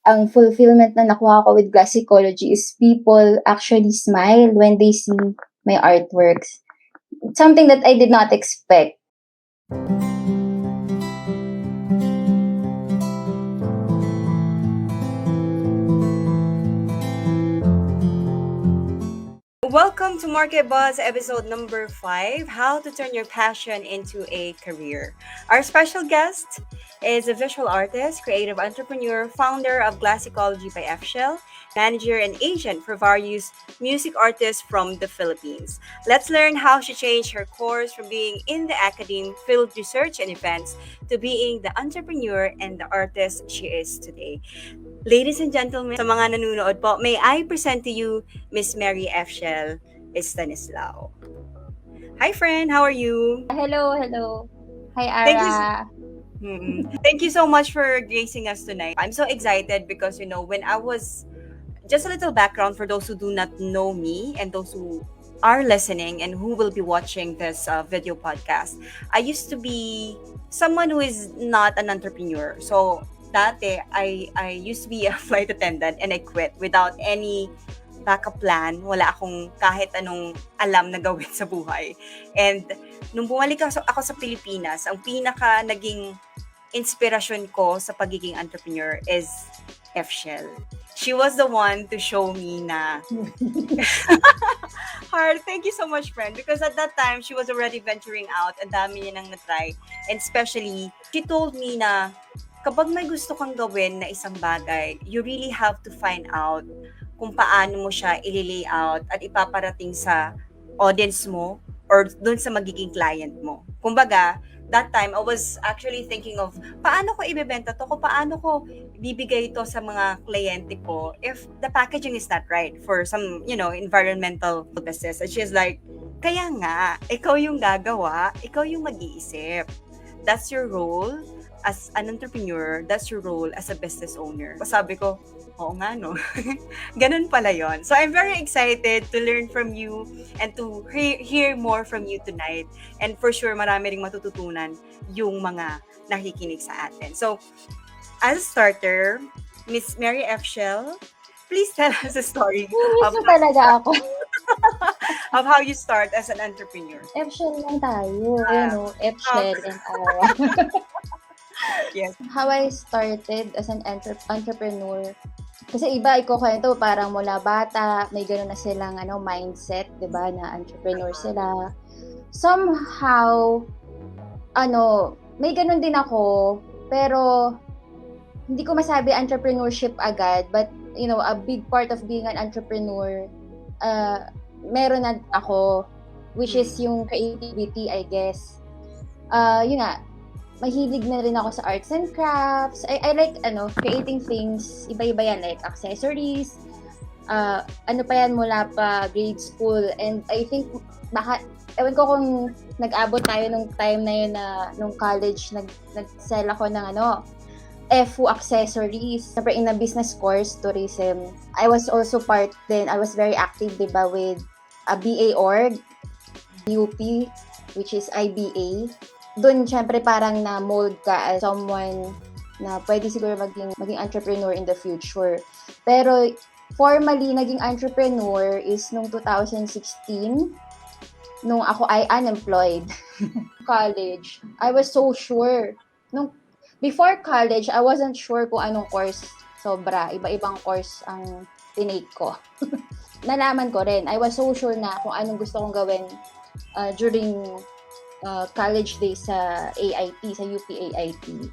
ang fulfillment na nakuha ko with Glassicology is people actually smile when they see my artworks. Something that I did not expect. Welcome to Market Buzz episode number 5, How to Turn Your Passion into a Career. Our special guest is a visual artist, creative entrepreneur, founder of Glassicology by Fchel, manager and agent for various music artists from the Philippines. Let's learn how she changed her course from being in the academe, field research and events to being the entrepreneur and the artist she is today. Ladies and gentlemen, sa mga nanonood po, may I present to you Miss Mary Fchel Estanislao. Hi friend, how are you? Hello. Hi, Thank you. Ara. Thank you so much for gracing us tonight. I'm so excited because when I was just a little background for those who do not know me and those who are listening and who will be watching this video podcast. I used to be someone who is not an entrepreneur. So dati, I used to be a flight attendant and I quit without any backup plan. Wala akong kahit anong alam na gawin sa buhay. And nung bumalik ako sa Pilipinas, ang pinaka naging inspirasyon ko sa pagiging entrepreneur is Fchel. She was the one to show me na hard. Thank you so much, friend. Because at that time, she was already venturing out. Ang dami niya nang na-try. And especially, she told me na kapag may gusto kang gawin na isang bagay, you really have to find out kung paano mo siya i-layout at ipaparating sa audience mo or dun sa magiging client mo. Kumbaga, that time, I was actually thinking of paano ko ibebenta to, paano ko bibigay ito sa mga kliyente ko if the packaging is not right for some, environmental purposes. And she's like, kaya nga, ikaw yung gagawa, ikaw yung mag-iisip. That's your role as an entrepreneur, that's your role as a business owner. Sabi ko, oo nga no. Ganun pala yon. So I'm very excited to learn from you and to hear more from you tonight. And for sure, marami ring matututunan yung mga nakikinig sa atin. So, as a starter, Miss Mary Fchel, please tell us a story Talaga ako. of how you start as an entrepreneur. Fchel lang tayo. Fchel and Ara. Yes. How I started as an entrepreneur. Kasi iba ikukwento parang mula bata, may gano'n na silang mindset, 'di ba, na entrepreneur sila. Somehow may gano'n din ako, pero hindi ko masabi entrepreneurship agad, but a big part of being an entrepreneur meron na ako, which is yung creativity, I guess. Yun nga, mahilig na rin ako sa arts and crafts. I like creating things, iba-iba yan, like accessories, pa yan mula pa grade school. And I think ewan ko kung nag-abot tayo nung time na yun na nung college, nag-sell ako ng FU accessories. Siyempre in a business course, tourism. I was also I was very active, diba, with a BA org, UP, which is IBA. Doon, syempre, parang na-mold ka as someone na pwede siguro maging entrepreneur in the future. Pero, formally, naging entrepreneur is nung 2016, nung ako ay unemployed. College. I was so sure. Before college, I wasn't sure kung anong course. Sobra. Iba-ibang course ang tinake ko. Nalaman ko rin. I was so sure na kung anong gusto kong gawin during college days sa AIT, sa UP AIT.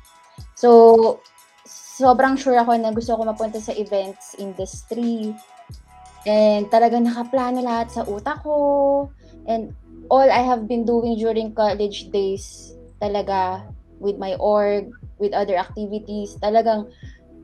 So, sobrang sure ako na gusto ko mapunta sa events industry. And talagang nakaplano lahat sa utak ko. And all I have been doing during college days, talaga, with my org, with other activities, talagang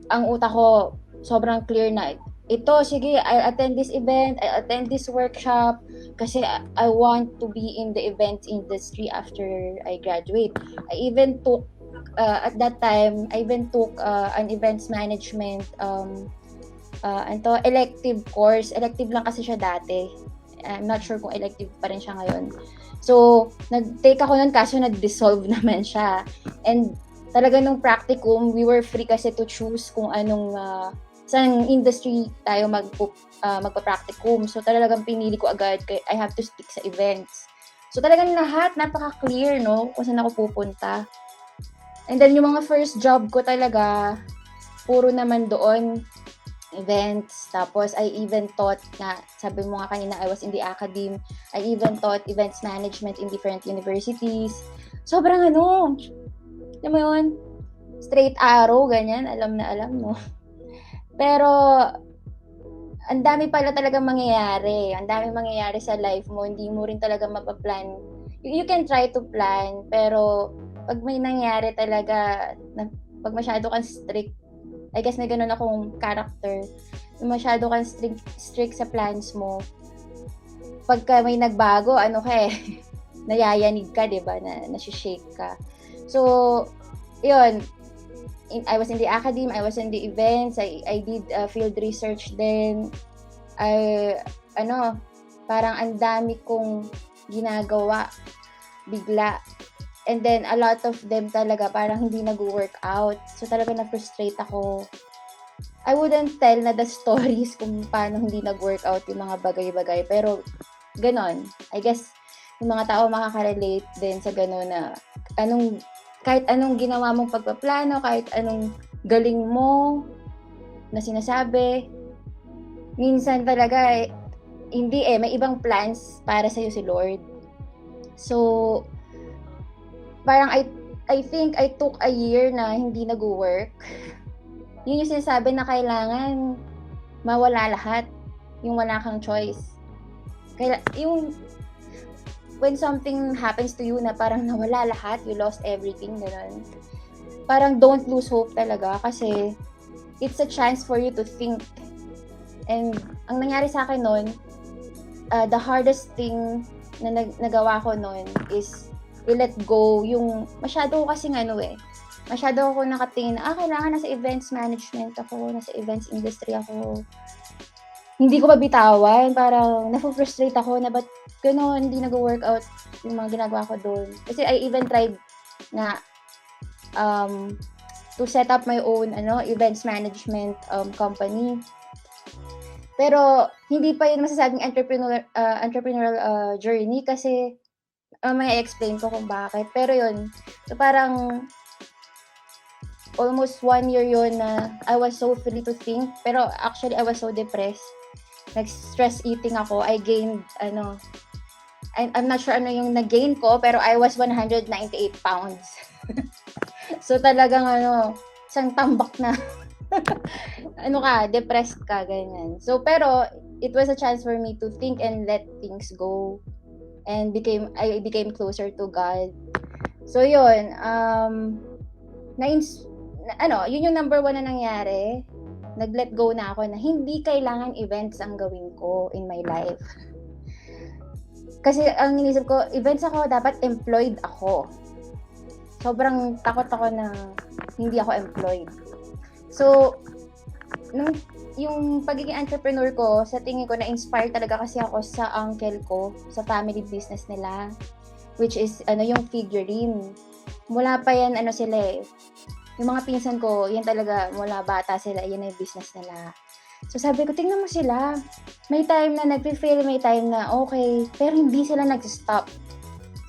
ang utak ko sobrang clear na ito, sige, I'll attend this event, I'll attend this workshop, kasi I want to be in the event industry after I graduate. I even took, at that time, an events management, elective course. Elective lang kasi siya dati. I'm not sure kung elective pa rin siya ngayon. So, nag-take ako nun kaso nag-dissolve naman siya. And talaga nung practicum, we were free kasi to choose kung anong saan industry tayo magpa-practicum. So talagang pinili ko agad, I have to stick sa events. So talagang lahat napaka-clear, no, kung saan ako pupunta. And then yung mga first job ko talaga, puro naman doon events. Tapos I even taught na, sabi mo nga kanina, I was in the academe. I even taught events management in different universities. Sobrang alam mo yun, straight arrow, ganyan, alam na alam, no? Pero, ang dami pala talagang mangyayari. Ang dami mangyayari sa life mo. Hindi mo rin talaga mapaplan. You can try to plan, pero pag may nangyari talaga, pag masyado kang strict, I guess may ganun akong character, yung masyado kang strict sa plans mo, pagka may nagbago, nayayanig ka, diba? Nasi-shake ka. So, yun, I was in the academe, I was in the events, I did field research din. Parang ang dami kong ginagawa bigla. And then, a lot of them talaga parang hindi nag-work out. So, talaga na-frustrate ako. I wouldn't tell na the stories kung paano hindi nag-work out yung mga bagay-bagay. Pero, ganon. I guess, yung mga tao makaka-relate din sa ganon na kahit anong ginawa mong pagpaplano, kahit anong galing mo na sinasabi, minsan talaga, hindi may ibang plans para sa'yo si Lord. So, parang I think I took a year na hindi nag-work. Yun yung sinasabi na kailangan mawala lahat. Yung wala kang choice. When something happens to you na parang nawala lahat, you lost everything, gano'n. Parang don't lose hope talaga kasi it's a chance for you to think. And ang nangyari sa akin nun, the hardest thing na nagawa ko nun is i-let go yung masyado ako nakatingin na kailangan nasa events management ako, nasa events industry ako. Hindi ko mabitawan, parang na-frustrate ako na ba't gano'n, hindi nag-work out yung mga ginagawa ko doon. Kasi I even tried na to set up my own events management company. Pero hindi pa yun masasabing entrepreneurial journey kasi may explain ko kung bakit. Pero yun, so parang almost 1 year yun na I was so free to think. Pero actually, I was so depressed. Nag-stress eating ako. I gained, I'm not sure ano yung nag-gain ko, pero I was 198 pounds. So talagang isang tambak na depressed ka, ganyan. So pero, it was a chance for me to think and let things go. And I became closer to God. So yun, yun yung number 1 na nangyari. Nag-let go na ako na hindi kailangan events ang gawin ko in my life. Kasi ang inisip ko, events ako, dapat employed ako. Sobrang takot ako na hindi ako employed. So, yung pagiging entrepreneur ko, sa tingin ko, na-inspire talaga kasi ako sa uncle ko, sa family business nila, which is, yung figurine. Mula pa yan, sila yung mga pinsan ko, yan talaga, mula bata sila, yan yung business nila. So sabi ko, tingnan mo sila. May time na nag-fail, may time na okay, pero hindi sila nag-stop.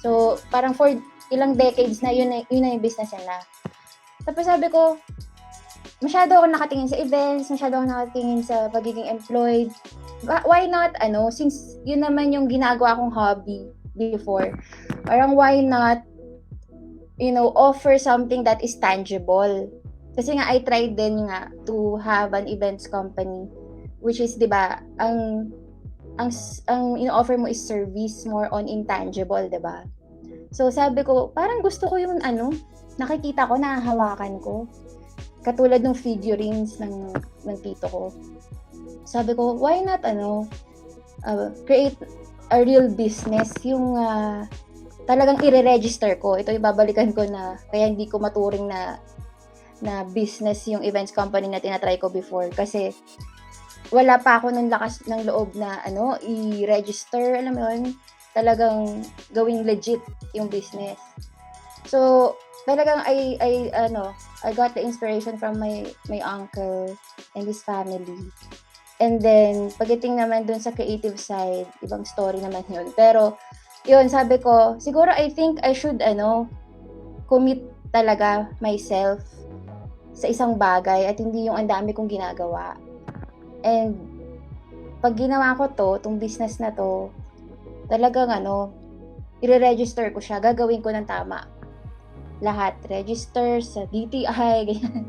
So, parang for ilang decades na, yun na yung business nila. Tapos sabi ko, masyado ako nakatingin sa events, masyado ako nakatingin sa pagiging employed. Why not, since yun naman yung ginagawa kong hobby before, parang why not, offer something that is tangible. Kasi nga, I tried din nga to have an events company, which is, di ba, ang ino-offer mo is service, more on intangible, di ba? So, sabi ko, parang gusto ko yung nakikita ko, nahahawakan ko. Katulad ng figurines ng tito ko. Sabi ko, why not create a real business, yung talagang i-register ko. Ito yung babalikan ko na, kaya hindi ko maturing na business yung events company na tinatry ko before. Kasi wala pa ako ng lakas ng loob na i-register, alam mo yun, talagang gawing legit yung business. So, talagang I got the inspiration from my uncle and his family. And then, pagdating naman dun sa creative side, ibang story naman yun. Pero, yun, sabi ko, siguro I think I should, commit talaga myself sa isang bagay at hindi yung ang dami kong ginagawa. And, pag ginawa ko tong business na to, talagang i-register ko siya, gagawin ko ng tama. Lahat, register sa DTI, ganyan.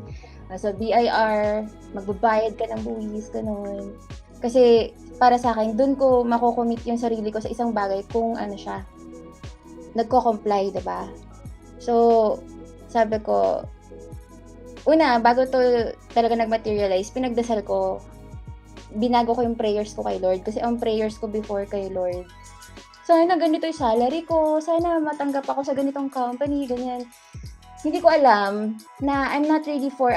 Sa BIR, magbabayad ka ng buwis, ganun. Kasi para sa akin, dun ko mako-commit yung sarili ko sa isang bagay kung siya, nagko-comply, diba? So, sabi ko, una, bago to talaga nag-materialize, pinagdasal ko, binago ko yung prayers ko kay Lord. Kasi ang prayers ko before kay Lord, sana ganito yung salary ko, sana matanggap ako sa ganitong company, ganyan. Hindi ko alam na I'm not ready for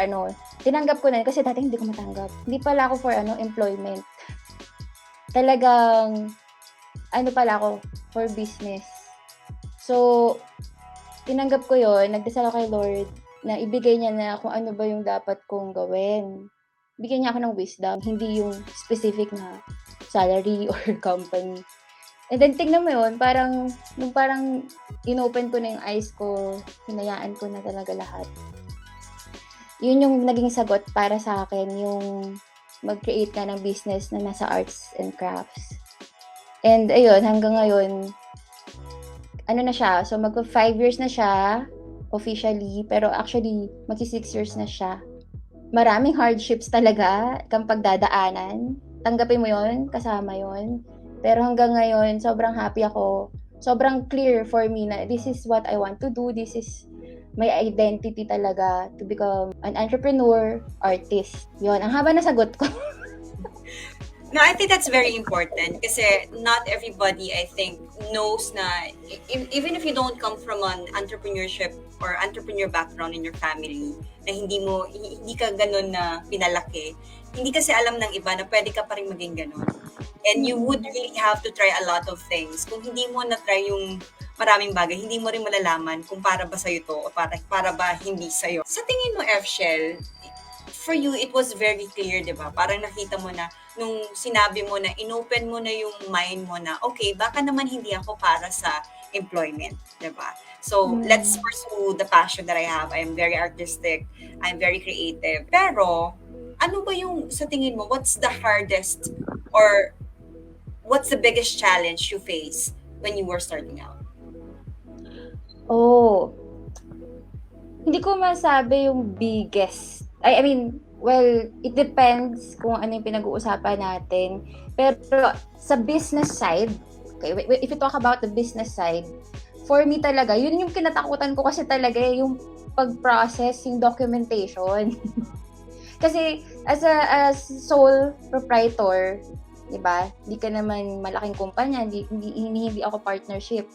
tinanggap ko na kasi dati hindi ko matanggap. Hindi pala ako for employment. Talagang pala ako for business. So, tinanggap ko yon, nagdasal ako kay Lord na ibigay niya na kung ano ba yung dapat kong gawin. Bigyan niya ako ng wisdom, hindi yung specific na salary or company. And then, tingnan mo yun, nung parang inopen ko na yung eyes ko, hinayaan ko na talaga lahat. Yun yung naging sagot para sa akin, yung mag-create ka ng business na nasa arts and crafts. And ayun, hanggang ngayon, na siya, so mag 5 years na siya, officially, pero actually, magsi 6 years na siya. Maraming hardships talaga, kang pagdadaanan. Tanggapin mo yon, kasama yon. Pero hanggang ngayon, sobrang happy ako. Sobrang clear for me na this is what I want to do. This is my identity talaga to become an entrepreneur, artist. Yon, ang haba na sagot ko. No, I think that's very important kasi not everybody, I think, knows na even if you don't come from an entrepreneurship or entrepreneur background in your family, na hindi ka ganun na pinalaki, hindi kasi alam ng iba na pwede ka pa rin maging ganun. And you would really have to try a lot of things. Kung hindi mo na-try yung maraming bagay, hindi mo rin malalaman kung para ba sa'yo to o para ba hindi sa'yo. Sa tingin mo, Fchel, for you, it was very clear, di ba? Parang nakita mo na, nung sinabi mo na, inopen mo na yung mind mo na, okay, baka naman hindi ako para sa employment, di ba? So, let's pursue the passion that I have. I'm very artistic. I'm very creative. Pero, ano ba yung, sa tingin mo, what's the hardest or what's the biggest challenge you face when you were starting out? Oh, hindi ko masabi yung biggest. I mean, well, it depends kung ano yung pinag-uusapan natin. Pero sa business side, okay, if you talk about the business side, for me talaga, yun yung kinatakutan ko kasi talaga yung pag-process, yung documentation. Kasi as sole proprietor, 'di ba? Hindi ka naman malaking kumpanya, hindi ako partnership.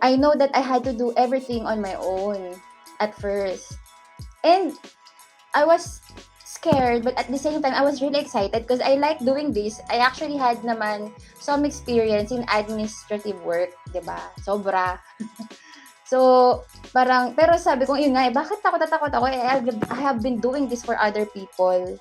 I know that I had to do everything on my own at first. And I was scared, but at the same time, I was really excited because I like doing this. I actually had naman some experience in administrative work, 'di ba? Sobra. So, pero sabi ko, yun nga, bakit takot ako? I have been doing this for other people.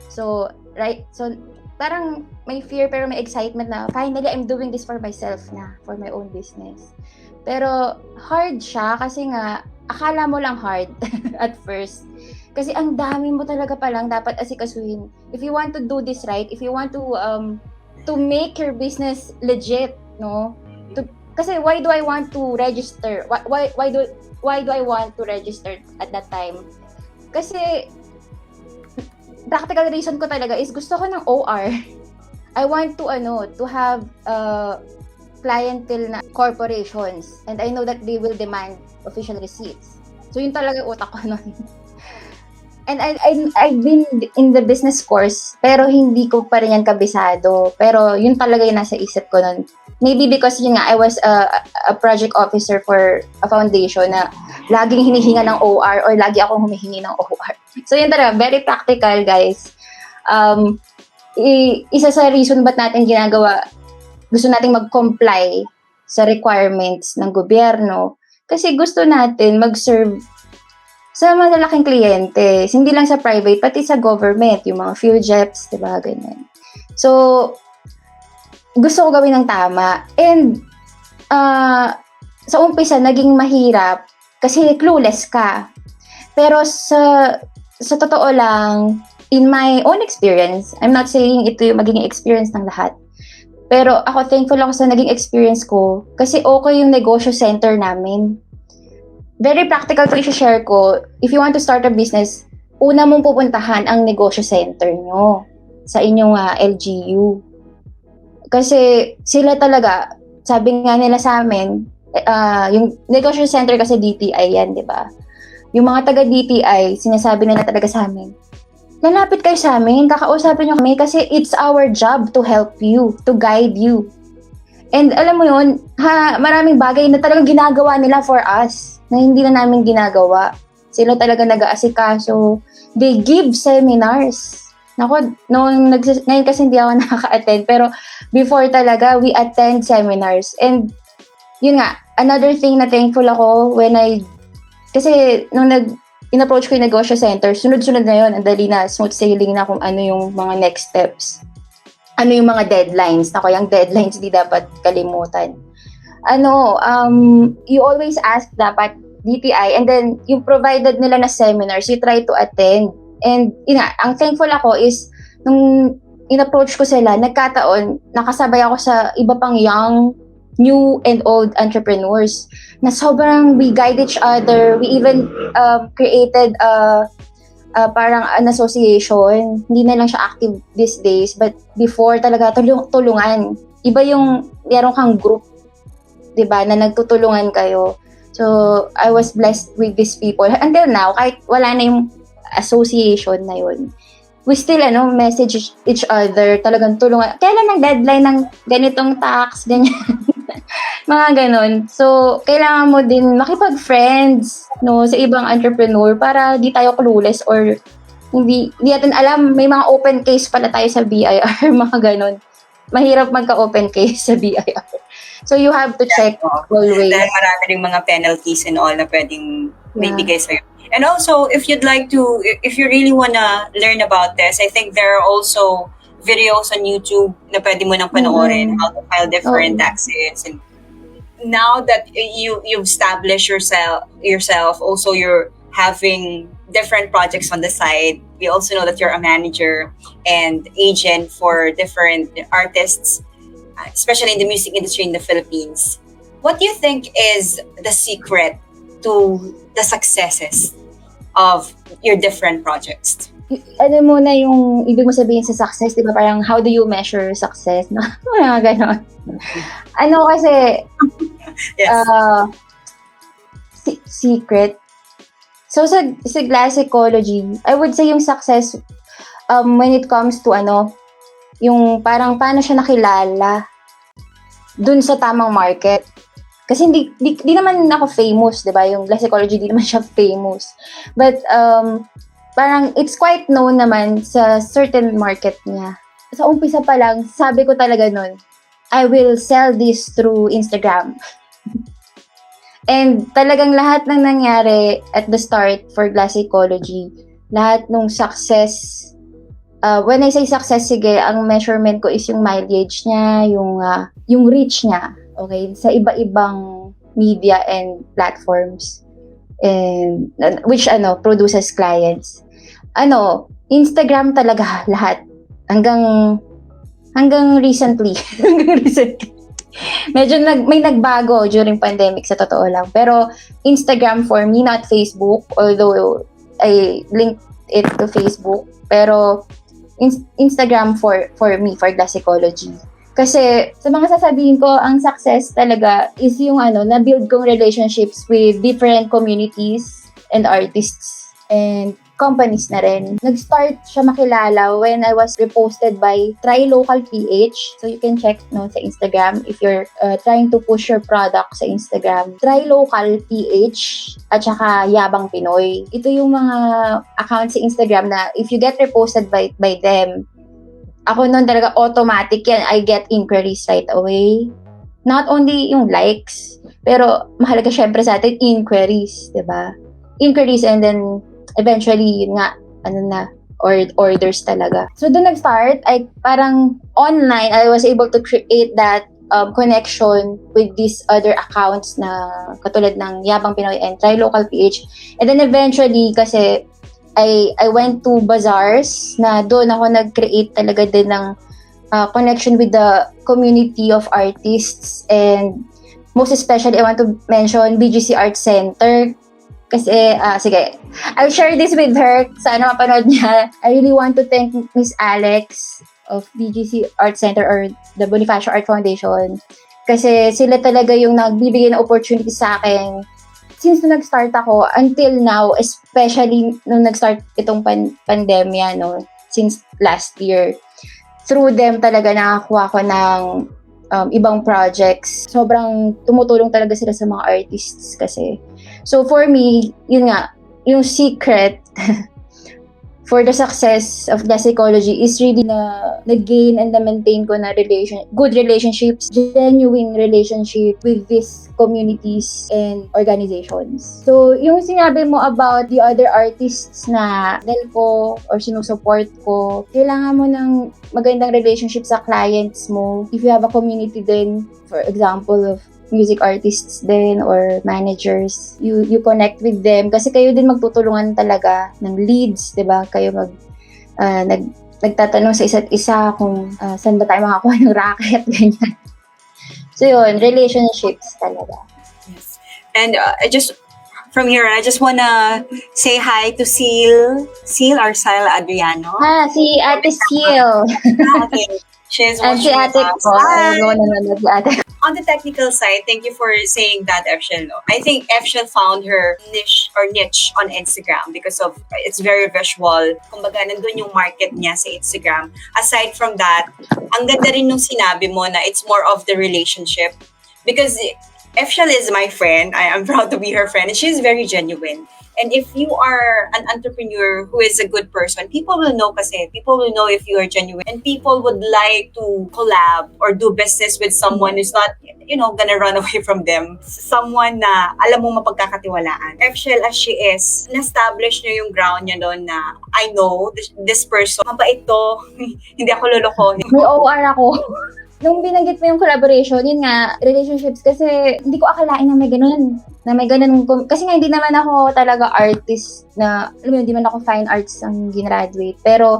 So, right? So, parang may fear pero may excitement na, finally, I'm doing this for myself na, for my own business. Pero, hard siya kasi nga, akala mo lang hard at first. Kasi ang dami mo talaga palang dapat asikasuhin. If you want to do this right, if you want to make your business legit, no? Kasi why do I want to register? Why do I want to register at that time? Kasi practical reason ko talaga is gusto ko ng OR. I want to have clientele na corporations, and I know that they will demand official receipts. So yun talaga utak ko nun. And I've been in the business course, pero hindi ko pa rin yan kabisado. Pero yun talaga yung nasa isip ko nun. Maybe because yun nga, I was a project officer for a foundation na laging hinihinga ng OR or lagi akong humihingi ng OR. So yun talaga, very practical, guys. Isa sa reason ba't natin ginagawa, gusto nating mag-comply sa requirements ng gobyerno. Kasi gusto natin mag-serve sa malalaking kliyente. Hindi lang sa private, pati sa government. Yung mga PhilJeps, diba? Ganyan. So, gusto ko gawin ng tama. And, sa umpisa, naging mahirap kasi clueless ka. Pero sa totoo lang, in my own experience, I'm not saying ito yung magiging experience ng lahat. Pero ako, thankful ako sa naging experience ko kasi okay yung negosyo center namin. Very practical to i-share ko. If you want to start a business, una mong pupuntahan ang negosyo center nyo sa inyong LGU. Kasi sila talaga, sabi nga nila sa amin, yung negosyo center kasi DTI yan, di ba? Yung mga taga DTI, sinasabi nila talaga sa amin, lalapit kayo sa amin, kakausapin nyo kami kasi it's our job to help you, to guide you. And alam mo yun, maraming bagay na talagang ginagawa nila for us na hindi na namin ginagawa. Sila talaga nag-aasikaso. They give seminars. Nako, ngayon kasi hindi ako nakaka-attend, pero before talaga, we attend seminars. And yun nga, another thing na thankful ako kasi nung in-approach ko yung negosyo center, sunod-sunod na yun, ang dali na, smooth sailing na kung ano yung mga next steps. Ano yung mga deadlines. Nako, yung deadlines di dapat kalimutan. You always ask dapat DTI, and then yung provided nila na seminars, you try to attend. And yun nga, ang thankful ako is, nung in-approach ko sila, nagkataon, nakasabay ako sa iba pang young, new and old entrepreneurs na sobrang we guide each other. We even created parang an association. Hindi na lang siya active these days, but before talaga tulungan. Iba yung meron kang group, 'di ba, na nagtutulungan kayo. So I was blessed with these people until now. Kahit wala na yung association na yun, we still message each other, talagang tulungan. Kailan ang deadline ng ganitong tax, ganyan. Mga ganon. So, kailangan mo din makipag-friends sa ibang entrepreneur para di tayo clueless or hindi natin alam, may mga open case pala tayo sa BIR, mga ganon. Mahirap magka-open case sa BIR. So, you have to check always. Dahil marami rin mga penalties and all na pwedeng may bigay sa'yo. And also, if you really wanna learn about this, I think there are also videos on YouTube na pwede mo nang panoorin, how to file different taxes. And now that you've established yourself, also you're having different projects on the side. We also know that you're a manager and agent for different artists, especially in the music industry in the Philippines. What do you think is the secret to the successes of your different projects? Ano muna yung ibig mo sabihin sa success, di ba? Parang how do you measure success? No? Mga ganon. Kasi Yes. Secret. So sa Glassicology, I would say yung success when it comes to yung parang paano siya nakilala dun sa tamang market. Kasi di naman ako famous, 'di ba? Yung Glassicology di naman siya famous. But parang it's quite known naman sa certain market niya. Sa umpisa pa lang, sabi ko talaga nun, I will sell this through Instagram. And talagang lahat ng nangyari at the start for Glassicology, lahat ng success, when I say success, sige, ang measurement ko is yung mileage niya, yung reach niya, okay, sa iba-ibang media and platforms, and which produces clients. Instagram talaga lahat hanggang recently. Medyo may nagbago during pandemic sa totoo lang. Pero Instagram for me, not Facebook, although I linked it to Facebook. Pero Instagram for me, for Glassicology. Kasi sa mga sasabihin ko, ang success talaga is yung na-build kong relationships with different communities and artists and companies na rin. Nag-start siya makilala when I was reposted by Try Local PH. So you can check sa Instagram if you're trying to push your product sa Instagram. Try Local PH at saka Yabang Pinoy. Ito yung mga accounts sa Instagram na if you get reposted by them, ako nun talaga automatic yan. I get inquiries right away. not only yung likes, pero mahalaga syempre sa atin, inquiries, diba? Inquiries and then eventually, yun nga, orders talaga. So, doon nag-start, ay parang online, I was able to create that connection with these other accounts na katulad ng Yabang Pinoy and Try Local PH. And then eventually, kasi I went to bazaars na doon ako nag-create talaga din ng connection with the community of artists, and most especially, I want to mention BGC Art Center. Kasi, sige, I'll share this with her. Sana mapanood niya. I really want to thank Miss Alex of BGC Art Center or the Bonifacio Art Foundation. Kasi sila talaga yung nagbibigay ng opportunity sa akin. Since nung nag-start ako, until now, especially nung nag-start itong pandemya, no, since last year, through them talaga nakakuha ko ng ibang projects. Sobrang tumutulong talaga sila sa mga artists kasi. So for me, yun nga, yung secret for the success of Glassicology is really na-gain and na-maintain ko na good relationships, genuine relationship with these communities and organizations. So, yung sinabi mo about the other artists na dahil ko or sinusupport ko, kailangan mo ng magandang relationship sa clients mo. If you have a community din, for example of music artists din or managers, you connect with them kasi kayo din magtutulungan talaga ng leads, 'di ba? Kayo nagtatanong sa isa't isa kung saan ba tayo makakuha ng racket, ganyan. So yun, relationships talaga. Yes. And from here, I just wanna say hi to Seal or Sila Adriano. Si Ate Seal. Okay. She's And si Ate ko. Nanonood si Ate. On the technical side, thank you for saying that, Fchel. I think Fchel found her niche on Instagram because of it's very visual. Kumbaga, nandun yung market niya sa Instagram. Aside from that, ang ganda rin nung sinabi mo na it's more of the relationship. Because Fchel is my friend. I am proud to be her friend. And she's very genuine. And if you are an entrepreneur who is a good person, people will know kasi. People will know if you are genuine. And people would like to collab or do business with someone who's not, gonna run away from them. Someone na alam mo mapagkakatiwalaan. Fchel, as she is, na-establish niya yung ground niya doon na I know this person, mabait to, hindi ako lolokohin. May OR ako. Nung binanggit mo yung collaboration, yun nga, relationships, kasi hindi ko akalain na may ganun. Kasi nga hindi naman ako talaga artist na, hindi man ako fine arts ang ginagraduate. Pero,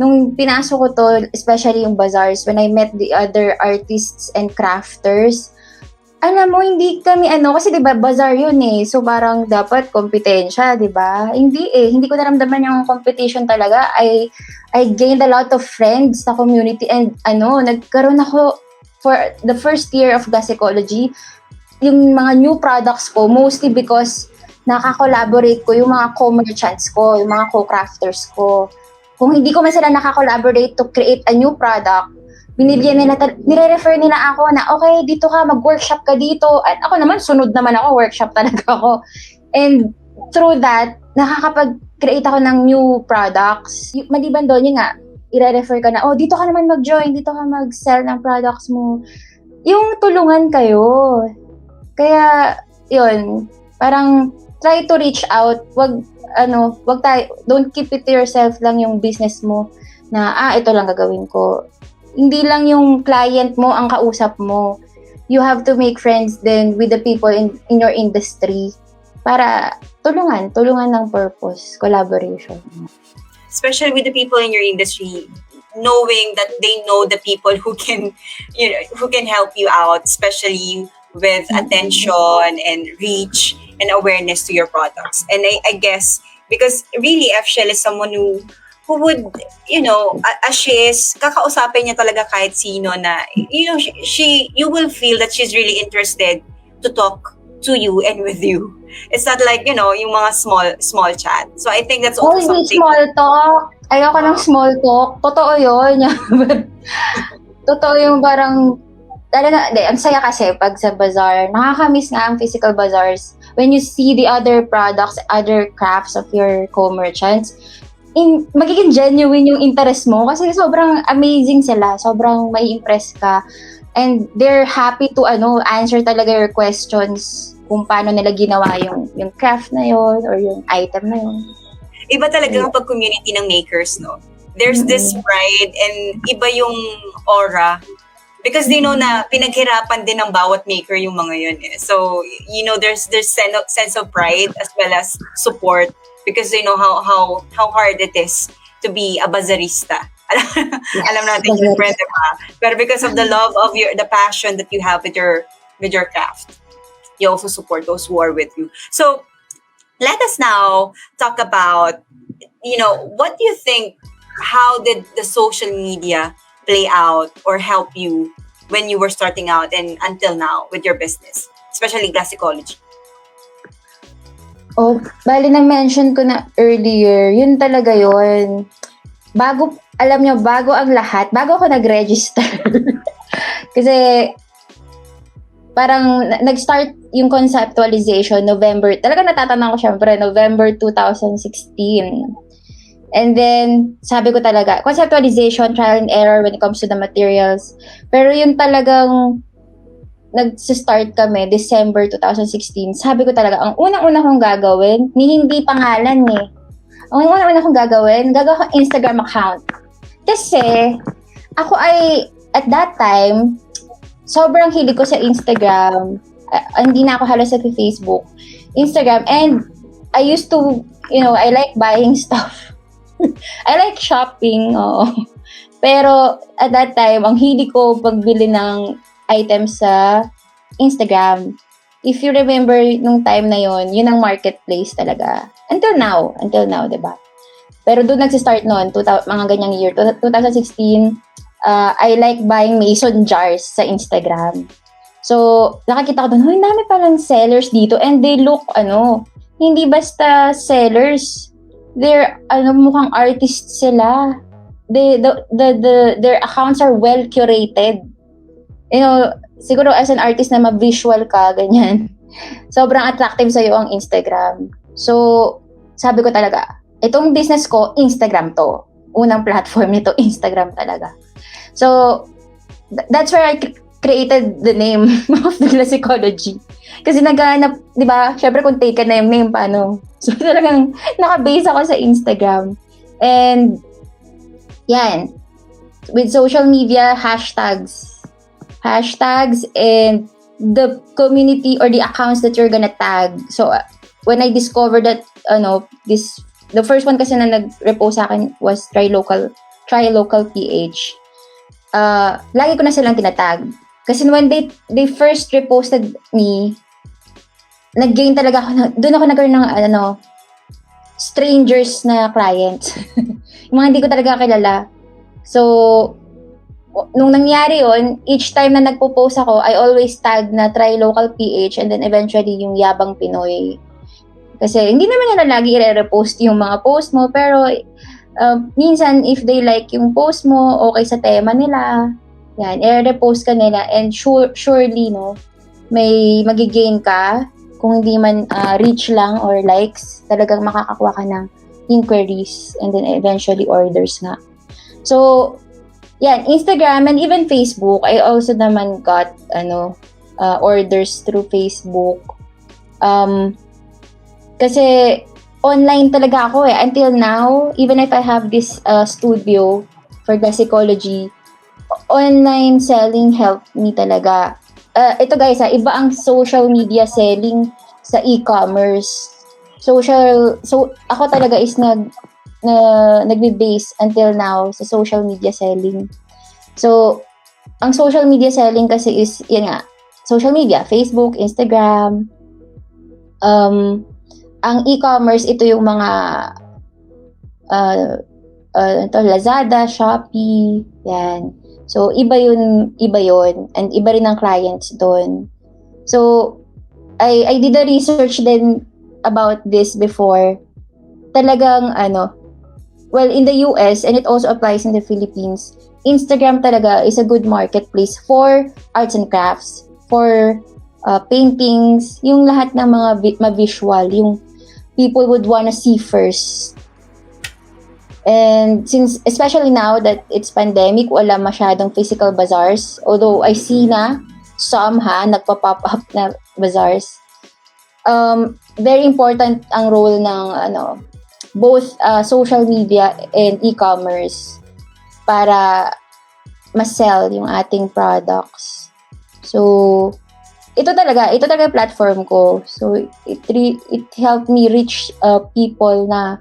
nung pinasok ko to, especially yung bazaars, when I met the other artists and crafters, alam mo, hindi kami kasi diba, bazaar yun eh. So, parang dapat kompetensya, diba? Hindi ko naramdaman yung competition talaga. I gained a lot of friends sa community and nagkaroon ako for the first year of Glassicology, yung mga new products ko, mostly because nakakolaborate ko yung mga co-merchants ko, yung mga co-crafters ko. Kung hindi ko man sila nakakolaborate to create a new product, nire-refer nila ako na, okay, dito ka, mag-workshop ka dito. At ako naman, sunod naman ako, workshop talaga ako. And through that, nakakapag-create ako ng new products. Maliban doon, yun nga, i-refer ka na, dito ka naman mag-join, dito ka mag-sell ng products mo. Yung tulungan kayo. Kaya, yun, parang try to reach out. Don't keep it to yourself lang yung business mo na, ito lang gagawin ko. Hindi lang yung client mo ang kausap mo. You have to make friends then with the people in your industry para tulungan ng purpose, collaboration. Especially with the people in your industry, knowing that they know the people who can help you out, especially with attention and reach and awareness to your products. And I guess because really Fchel is someone who would, as she is, kakausapin niya talaga kahit sino na, you will feel that she's really interested to talk to you and with you. It's not like, yung mga small chat. So I think that's also something. Small talk. Ayoko ng small talk. Totoo yun. Totoo yung parang, ang saya kasi pag sa bazaar, nakakamiss nga ang physical bazaars. When you see the other products, other crafts of your co-merchants, magiging genuine yung interest mo kasi sobrang amazing sila. Sobrang may impress ka. And they're happy to answer talaga your questions kung paano nila ginawa yung craft na yon or yung item na yon. Iba talaga kapag community ng makers, no? There's this pride and iba yung aura because they know na pinaghirapan din ng bawat maker yung mga yun eh. So, there's sense of pride as well as support because they know how hard it is to be a bazaarista. Alam natin yung friend, diba? Pero because of the love of the passion that you have with your craft, you also support those who are with you. So, let us now talk about, what do you think, how did the social media play out or help you when you were starting out and until now with your business, especially Glassicology? Bali na-mention ko na earlier, yun talaga yun. Bago ang lahat, bago ako nag-register. Kasi parang nag-start yung conceptualization November. Talaga natatandaan ko syempre, November 2016. And then, sabi ko talaga, conceptualization, trial and error when it comes to the materials. Pero yung talagang nag-start kami, December 2016, sabi ko talaga, ang unang-una kong gagawin, hindi pangalan eh. Ang unang-una kong gagawin kong Instagram account. Kasi, ako ay, at that time, sobrang hilig ko sa Instagram. Hindi na ako halos sa Facebook. Instagram. And I used to, I like buying stuff. I like shopping. Oo. Pero at that time, ang hilig ko pagbili ng items sa Instagram. If you remember nung time na yon, yun ang marketplace talaga. Until now, 'di ba? Pero doon nagsi-start noon, mga ganyang year, 2016, I like buying mason jars sa Instagram. So, nakakita ko doon, dami palang sellers dito and they look, hindi basta sellers. They're, mukhang artists sila. Their accounts are well curated. Siguro as an artist na ma-visual ka, ganyan. Sobrang attractive sa'yo ang Instagram. So, sabi ko talaga, itong business ko, Instagram to. Unang platform nito, Instagram talaga. So, that's where I created the name of the Glassicology. Kasi naghahanap, di ba, syempre kung taken na yung name, paano? So, talagang naka-base ako sa Instagram. And, yan. With social media, hashtags and the community or the accounts that you're gonna tag. So, when I discovered that, the first one kasi na nag-repost sa akin was Try Local PH. Lagi ko na silang tinatag. Kasi when they first reposted me, nag-gain talaga ako, doon ako nagkaroon ng, strangers na clients. Yung mga hindi ko talaga kilala. So, nung nangyari yon, each time na nagpo-post ako, I always tag na Try Local PH and then eventually yung Yabang Pinoy. Kasi hindi naman nila lagi i-repost yung mga post mo, pero minsan if they like yung post mo, okay sa tema nila, yan, i-repost ka nila and surely, may magigain ka. Kung hindi man reach lang or likes, talagang makakakuha ka ng inquiries and then eventually orders nga. So, yan, Instagram and even Facebook, I also naman got orders through Facebook. Kasi online talaga ako eh. Until now, even if I have this studio for Glassicology, online selling helped me talaga. Ito guys, iba ang social media selling sa e-commerce. So ako talaga is nagbe-base until now sa social media selling. So, ang social media selling kasi is, yan nga, social media, Facebook, Instagram. Ang e-commerce, ito yung mga Lazada, Shopee, yan. So, iba yun, and iba rin ang clients doon. So, I did a research then about this before. Talagang, well, in the US, and it also applies in the Philippines, Instagram talaga is a good marketplace for arts and crafts, for paintings, yung lahat ng mga ma-visual, yung people would wanna see first. And since, especially now that it's pandemic, wala masyadong physical bazaars. Although I see na some nagpa-pop up na bazaars. Very important ang role ng both social media and e-commerce para ma-sell yung ating products. So, ito talaga yung platform ko. So, it helped me reach people na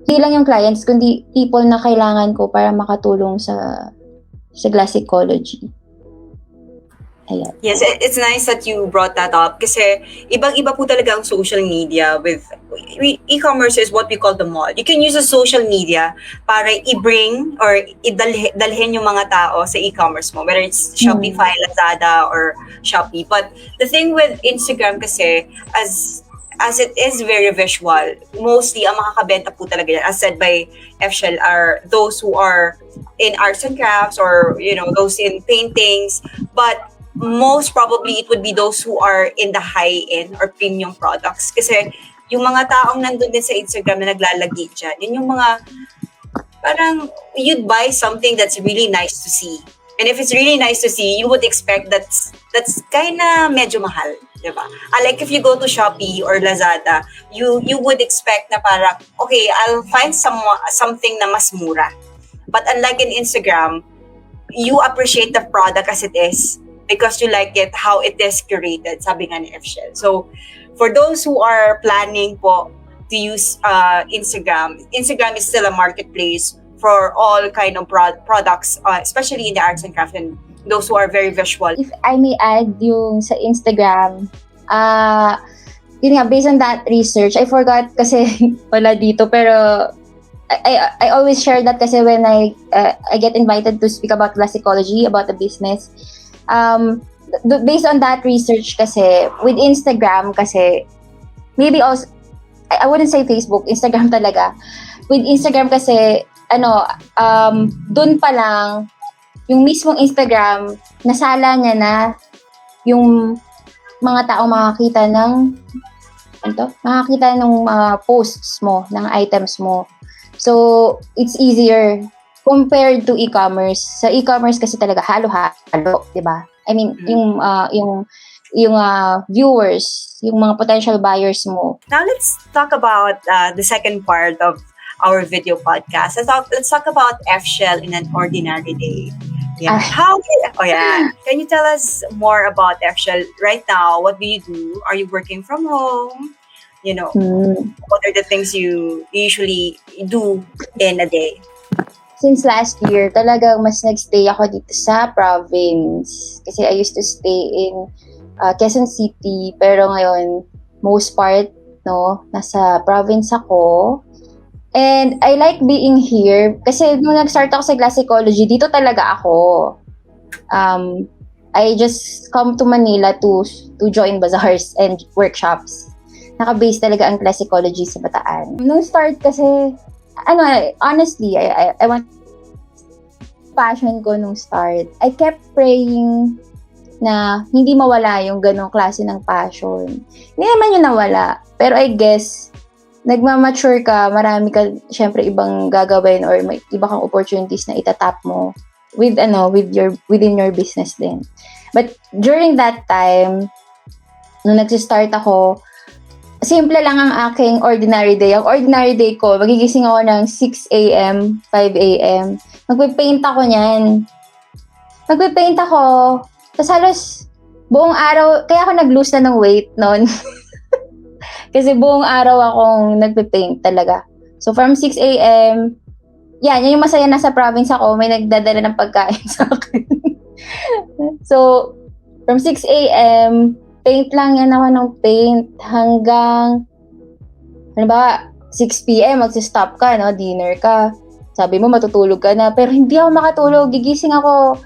hindi lang yung clients, kundi people na kailangan ko para makatulong sa Glassicology. Ayan. Yes, it's nice that you brought that up kasi ibang-iba po talaga ang social media with e-commerce is what we call the mall. You can use the social media para i-bring or dalhin yung mga tao sa e-commerce mo, whether it's Shopify, Lazada, or Shopee. But the thing with Instagram kasi, as it is very visual, mostly ang makakabenta po talaga yan, as said by Fchel, are those who are in arts and crafts or, those in paintings. But most probably, it would be those who are in the high-end or premium products. Kasi yung mga taong nandun din sa Instagram na naglalagi dyan, yun yung mga, parang you'd buy something that's really nice to see. And if it's really nice to see, you would expect that's kinda medyo mahal. Diba? Like if you go to Shopee or Lazada, you would expect na parang, okay, I'll find something na mas mura. But unlike in Instagram, you appreciate the product as it is because you like it, how it is curated, sabi nga ni Fchel. So, for those who are planning po to use Instagram is still a marketplace for all kind of products, especially in the arts and crafts and those who are very visual. If I may add yung sa Instagram, yun nga, based on that research, I forgot kasi wala dito, pero I always share that kasi when I get invited to speak about Glassicology, about the business. Based on that research kasi, with Instagram kasi, maybe also, I wouldn't say Facebook, Instagram talaga. With Instagram kasi, dun pa lang, yung mismong Instagram, nasala niya na yung mga tao makakita ng mga posts mo, ng items mo. So, it's easier compared to e-commerce. Sa e-commerce kasi talaga halo-halo, 'di ba? I mean, yung viewers, yung mga potential buyers mo. Now let's talk about the second part of our video podcast. Let's talk about Fchel in an ordinary day. Yeah. Can you tell us more about Fchel right now? What do you do? Are you working from home? What are the things you usually do in a day? Since last year, talagang mas nagstay ako dito sa province. Kasi I used to stay in Quezon City. Pero ngayon, most part, nasa province ako. And I like being here kasi nung nag-start ako sa Glassicology, dito talaga ako. I just come to Manila to join bazaars and workshops. Naka-base talaga ang Glassicology sa Bataan. Nung start kasi, honestly, I want passion ko nung start. I kept praying na hindi mawala yung ganong klase ng passion. Hindi naman yun nawala. Pero I guess, nagmamature ka, marami ka, syempre, ibang gagawin or may iba kang opportunities na itatap mo within your business din. But during that time, nung nagsistart ako, simple lang ang aking ordinary day. Ang ordinary day ko, magigising ako ng 6 a.m., 5 a.m. Magpipaint ako niyan. Tapos halos buong araw, kaya ako nag-lose na ng weight noon. Kasi buong araw akong nagpipaint talaga. So from 6 a.m., yan yung masaya, nasa province ako, may nagdadala ng pagkain sa akin. So from 6 a.m., paint lang yan ako ng paint hanggang 6 p.m. magsistop ka, dinner ka. Sabi mo matutulog ka na, pero hindi ako makatulog, gigising ako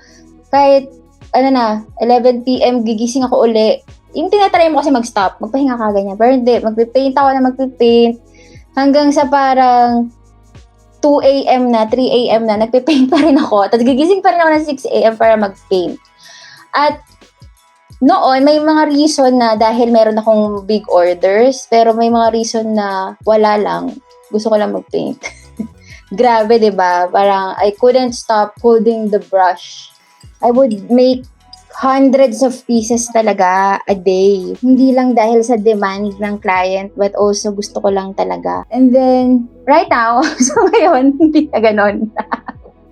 kahit 11 p.m. gigising ako uli. Yung tinatry mo kasi mag-stop, magpahinga ka ganyan. Pero hindi, magpipaint ako na magpipaint hanggang sa parang 2 a.m. na, 3 a.m. na, nagpipaint pa rin ako. Tapos gigising pa rin ako ng 6 a.m. para mag-paint. At noon, may mga reason na dahil meron akong big orders, pero may mga reason na wala lang. Gusto ko lang mag-paint. grabe, di ba? Parang I couldn't stop holding the brush. I would make hundreds of pieces talaga a day. Hindi lang dahil sa demand ng client, but also gusto ko lang talaga. And then, right now, so ngayon, hindi na ganon.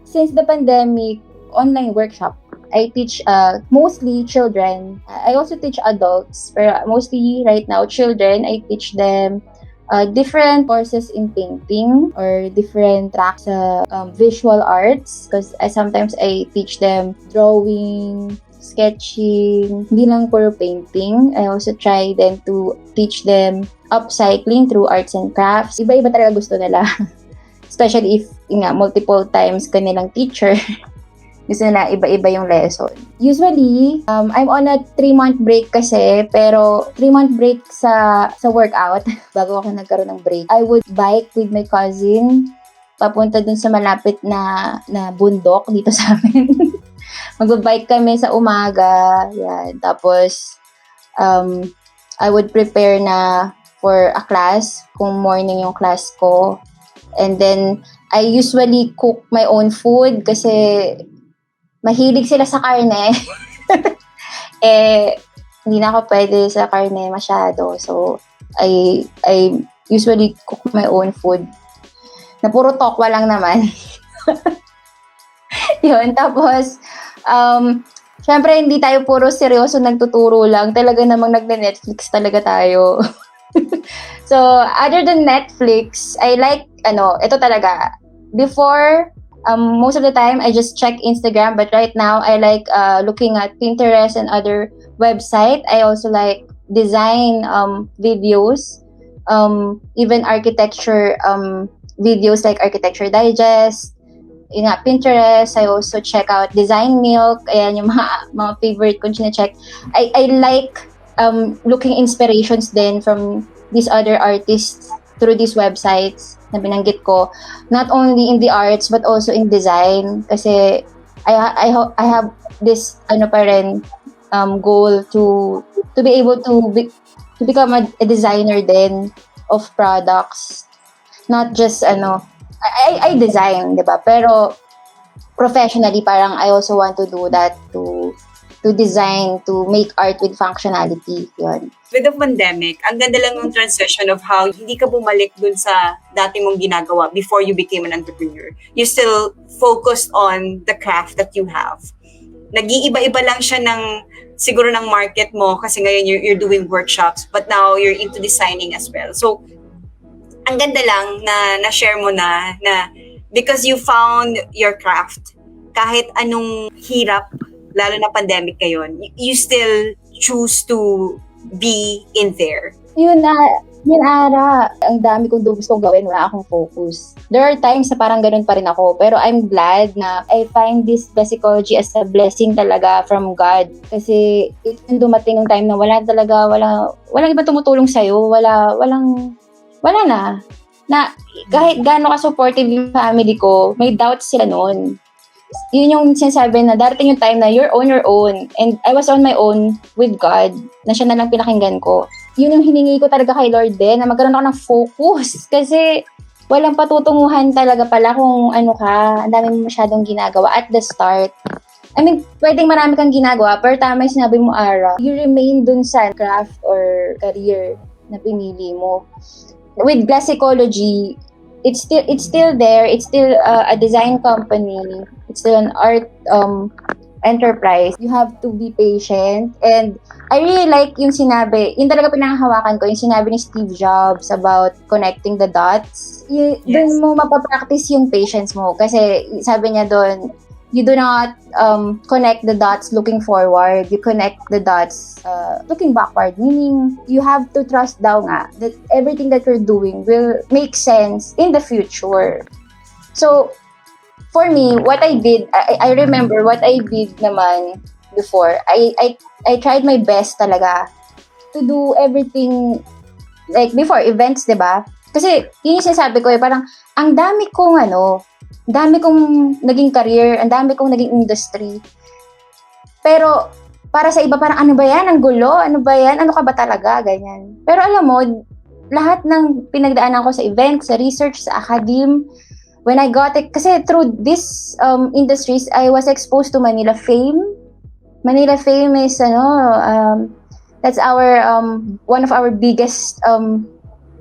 Since the pandemic, online workshop, I teach mostly children. I also teach adults, but mostly right now, children, I teach them different courses in painting or different tracks sa visual arts, because sometimes I teach them drawing, sketching, hindi lang puro painting. I also try then to teach them upcycling through arts and crafts. Iba-iba talaga gusto nila. Especially if multiple times kanilang teacher. Gusto nila iba-iba yung lesson. Usually, I'm on a 3-month break kasi, pero 3-month break sa workout, bago ako nagkaroon ng break. I would bike with my cousin, papunta dun sa malapit na bundok dito sa amin. Magbabike kami sa umaga, yan. Tapos, I would prepare na for a class, kung morning yung class ko. And then, I usually cook my own food kasi mahilig sila sa karne. Hindi na ako pwede sa karne masyado. So, I usually cook my own food. Na puro tokwa lang naman. Yun. Tapos, syempre, hindi tayo puro seryoso nagtuturo lang. Talaga namang nagne-Netflix talaga tayo. So, other than Netflix, I like, ito talaga, before, most of the time, I just check Instagram, but right now, I like looking at Pinterest and other websites. I also like design videos, even architecture videos like Architecture Digest, Pinterest. I also check out Design Milk. Ayan yung mga favorite ko check. I like looking inspirations then from these other artists through these websites na binanggit ko, not only in the arts but also in design, kasi I have this goal to be able to become a designer then of products, not just I design, diba, pero professionally parang I also want to do that, to design, to make art with functionality. Yun. With the pandemic, ang ganda lang ng transition of how hindi ka bumalik dun sa dati mong ginagawa before you became an entrepreneur. You still focused on the craft that you have. Nag-iiba-iba lang siya siguro ng market mo kasi ngayon you're doing workshops, but now you're into designing as well. So, ang ganda lang na share mo na because you found your craft, kahit anong hirap, lalo na pandemic ngayon, you still choose to be in there. Yun Ara, ang dami kong gustong gawin, wala akong focus. There are times na parang ganun pa rin ako, pero I'm glad na I find this Glassicology as a blessing talaga from God. Kasi it's dumating ng time na walang iba tumutulong sa'yo, walang na. Na kahit gaano ka-supportive yung family ko, may doubts sila noon. Yun yung sinasabi na darating yung time na you're on your own. And I was on my own with God, na siya na lang pinakinggan ko. Yun yung hiningi ko talaga kay Lord din, na magkaroon ako ng focus. Kasi walang patutunguhan talaga pala kung ano ka, ang dami mo masyadong ginagawa at the start. I mean, pwedeng marami kang ginagawa, pero tama yung sinabi mo, Ara. You remain dun sa craft or career na pinili mo. With Glassicology, it's still there. It's still a design company. It's still an art enterprise. You have to be patient. And I really like yung sinabi, yung talaga pinanghahawakan ko, yung sinabi ni Steve Jobs about connecting the dots. Doon mo mapapractice yung patience mo. Kasi sabi niya doon, you do not connect the dots looking forward. You connect the dots looking backward. Meaning, you have to trust daw nga that everything that you're doing will make sense in the future. So, for me, what I did, I remember what I did naman before. I tried my best talaga to do everything like before events, diba? Kasi yun yung sinasabi ko parang ang dami kong naging career, ang dami kong naging industry. Pero para sa iba parang ano ba yan? Ang gulo? Ano ba yan? Ano ka ba talaga? Ganyan. Pero alam mo, lahat ng pinagdaanan ko sa event, sa research, sa academe, when I got it, kasi through this industries, I was exposed to Manila Fame. Manila Fame is, that's our, one of our biggest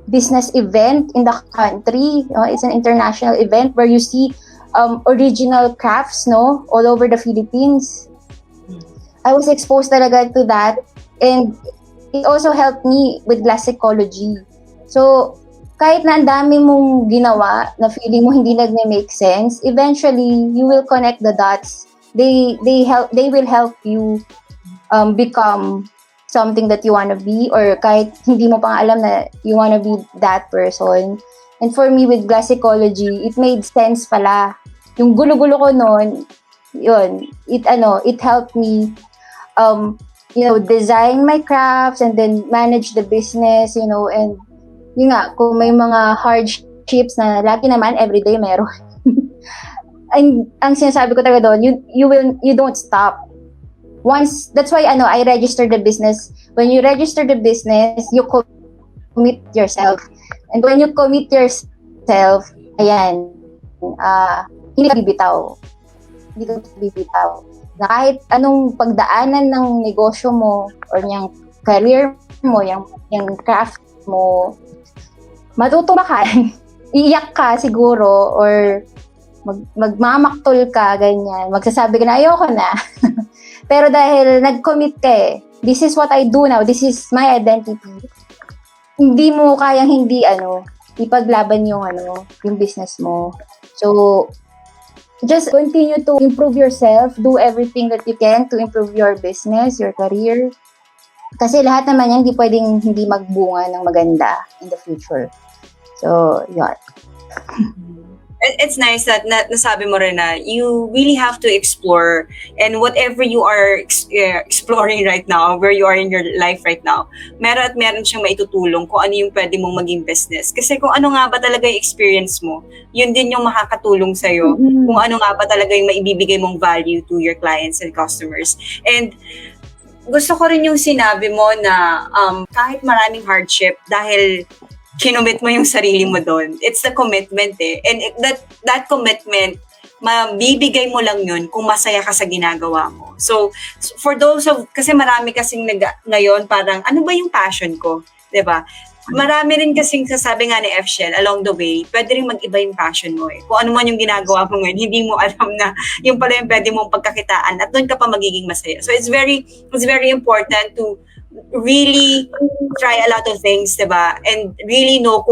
business event in the country. It's an international event where you see original crafts, no, all over the Philippines. I was exposed talaga to that, and it also helped me with Glassicology. So, kahit na ang dami mong ginawa na feeling mo hindi nagme-make sense, eventually you will connect the dots. They will help you become something that you want to be, or kahit hindi mo pang alam na you want to be that person. And for me, with Glassicology, it made sense pala. Yung gulo-gulo ko noon, yun, it helped me design my crafts and then manage the business, and yun nga, kung may mga hardships na lagi naman, everyday meron. ang sinasabi ko talaga doon, you don't stop. Once, that's why I registered the business. When you register the business, you commit yourself. And when you commit yourself, ayan, hindi ka bibitaw. Hindi ka bibitaw. Na kahit anong pagdaanan ng negosyo mo or yung career mo, yung craft mo, matutuwa ka, iiyak ka siguro, or magmamaktol ka, ganyan. Magsasabi ka na, ayoko na. Pero dahil nag-commit ka this is what I do now, this is my identity. Hindi mo kayang hindi, ipaglaban yung business mo. So, just continue to improve yourself, do everything that you can to improve your business, your career. Kasi lahat naman yan, hindi pwedeng hindi magbunga ng maganda in the future. So, yun. It's nice that nasabi mo rin na you really have to explore, and whatever you are exploring right now, where you are in your life right now, meron siyang maitutulong kung ano yung pwede mong maging business. Kasi kung ano nga ba talaga yung experience mo, yun din yung makakatulong sa'yo. Kung ano nga ba talaga yung maibibigay mong value to your clients and customers. And gusto ko rin yung sinabi mo na kahit maraming hardship, dahil kinomit mo yung sarili mo doon. It's the commitment And that commitment, mabibigay mo lang yun kung masaya ka sa ginagawa mo. So for those kasi marami kasing ngayon parang, ano ba yung passion ko? 'Di ba? Marami rin kasing sasabi nga ni Fchel, along the way, pwede rin mag-iba yung passion mo Kung ano man yung ginagawa mo ngayon, hindi mo alam na yung pala yung pwede mong pagkakitaan at doon ka pa magiging masaya. So it's very important to really try a lot of things, diba? And really know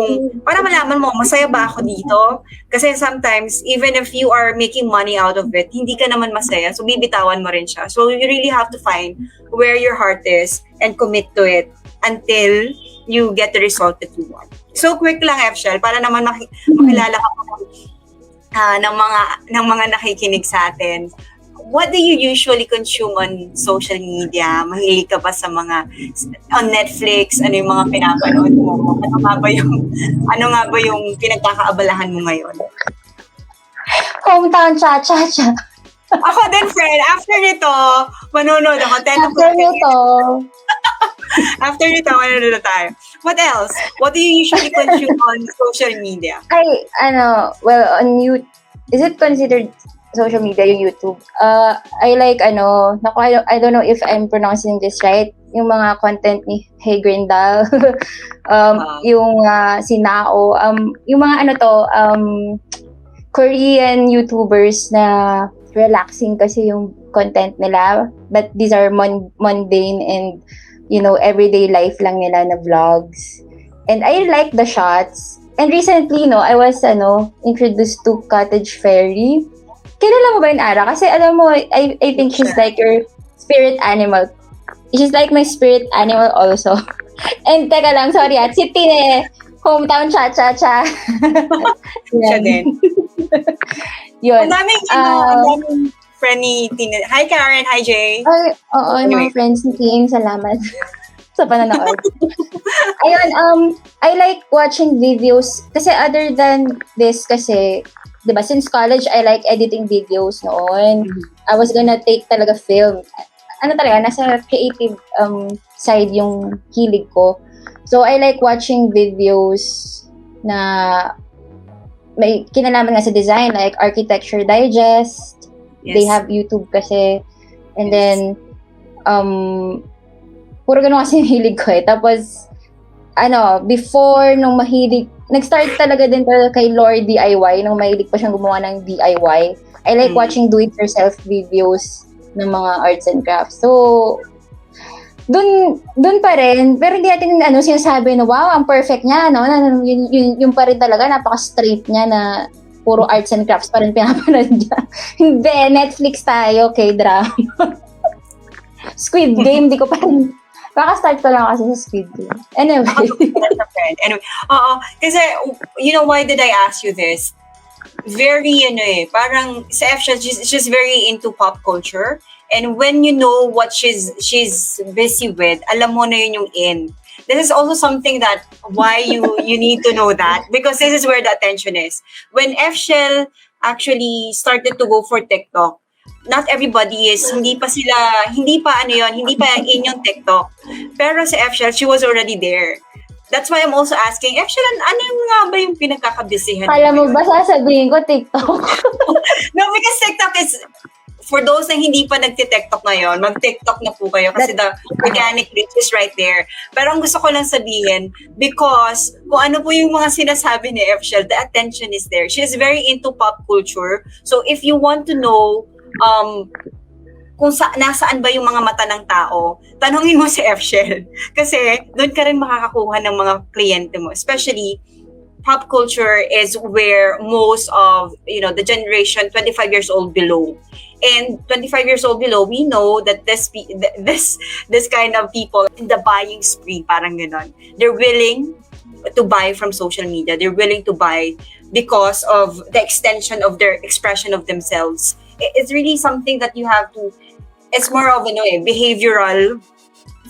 para malaman mo, masaya ba ako dito? Kasi sometimes, even if you are making money out of it, hindi ka naman masaya. So, bibitawan mo rin siya. So, you really have to find where your heart is and commit to it until you get the result that you want. So, quick lang, Fchel, para naman makilala ka ng mga nakikinig sa atin. What do you usually consume on social media? Mahilig ka ba sa mga on Netflix? Ano yung mga pinapanood mo? Ano nga ba yung pinagkakaabalahan mo ngayon? Hometown cha-cha-cha. Ako din, friend. After nito, manonood ako. After nito, manonood na tayo. What else? What do you usually consume on social media? Is it considered social media, yung YouTube? I like, I don't know if I'm pronouncing this right, yung mga content ni Hey Grindal, yung si Nao, yung mga Korean YouTubers na relaxing kasi yung content nila, but these are mundane and, everyday life lang nila na vlogs. And I like the shots. And recently, I was, introduced to Cottage Fairy. Kilala mo ba yun, Ara? Kasi alam mo, I think she's like your spirit animal. She's like my spirit animal also. And teka lang, sorry si Tine, hometown cha-cha-cha. Siya din. Yun. Ang daming friend ni Tine. Hi Karen, hi Jay. Anyway. Mga friends ni Tine, salamat sa pananood. Ayun, I like watching videos kasi other than this kasi, diba, since college, I like editing videos noon. I was gonna take talaga film. Nasa creative side yung hilig ko. So, I like watching videos na may kinalaman nga sa design, like Architecture Digest. They have YouTube kasi. And then, puro ganun kasi yung hilig ko eh. Tapos, before nung mahilig, nag-start talaga din kay Lord DIY, nung mahilig pa siyang gumawa ng DIY. I like watching do-it-yourself videos ng mga arts and crafts. So, dun pa rin, pero hindi natin sinasabi na wow, ang perfect niya, no? Yung pa rin talaga, napaka-straight niya na puro arts and crafts pa rin pinapanood niya. Hindi, Netflix tayo, K-drama. Squid Game, di ko pa rin, kaka-start ko lang kasi sa Squid Game. Anyway. Anyway, kasi, why did I ask you this? Very, parang sa Fchel, she's very into pop culture. And when you know what she's busy with, alam mo na yun yung in. This is also something that why you need to know that, because this is where the attention is. When Fchel actually started to go for TikTok, not everybody is, hindi pa in yung TikTok. Pero sa Fchel, she was already there. That's why I'm also asking, Fchel, ano nga ba yung pinagkakabisihan? Kala mo ba sasabihin ko TikTok? No, because TikTok is, for those na hindi pa nagti-TikTok ngayon, mag-TikTok na po kayo kasi the organic reach is right there. Pero ang gusto ko lang sabihin, because kung ano po yung mga sinasabi ni Fchel, the attention is there. She is very into pop culture. So if you want to know kung nasaan ba yung mga mata ng tao, tanungin mo si Fchel. Kasi doon ka rin makakakuha ng mga kliyente mo. Especially, pop culture is where most of, the generation 25 years old below. And 25 years old below, we know that this kind of people in the buying spree, parang ganon. They're willing to buy from social media. They're willing to buy because of the extension of their expression of themselves. It's really something that you have to, it's more of behavioral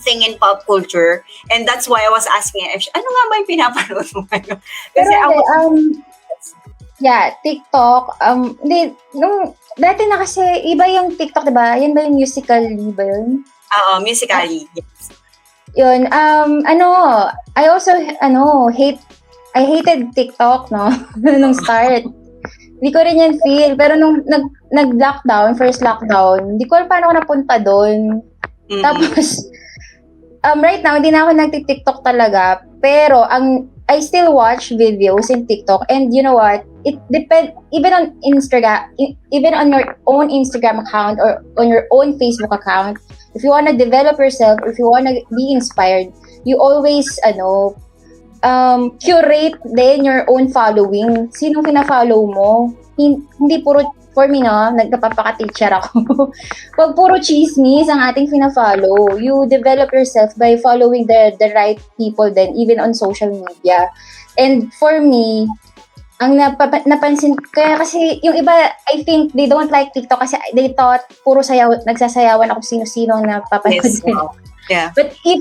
thing in pop culture. And that's why I was asking, ano nga ba yung pinapanood mo ngayon? Kasi TikTok, dati na kasi, iba yung TikTok, diba? Yan ba yung Musical.ly ba yun? Oo, Musical.ly, yes. Yun, I also, I hated TikTok, no? Nung start. Hindi ko rin yan feel. Pero nung nag-lockdown, first lockdown, hindi ko alam paano ako napunta doon. Mm-hmm. Tapos, right now, hindi na ako nagti-TikTok talaga. Pero, I still watch videos in TikTok. And you know what? It depends, even on Instagram, even on your own Instagram account or on your own Facebook account, if you want to develop yourself, or if you want to be inspired, you always, curate din your own following. Sinong pina-follow mo? Hindi puro, for me, no, nagpapaka-teacher ako. Pag puro chismis ang ating pina-follow, you develop yourself by following the right people then, even on social media. And for me, ang napansin, kaya kasi yung iba, I think they don't like TikTok kasi they thought puro nagsasayawan ako sino-sino ang napapanood. Yes, wow. Yeah. But if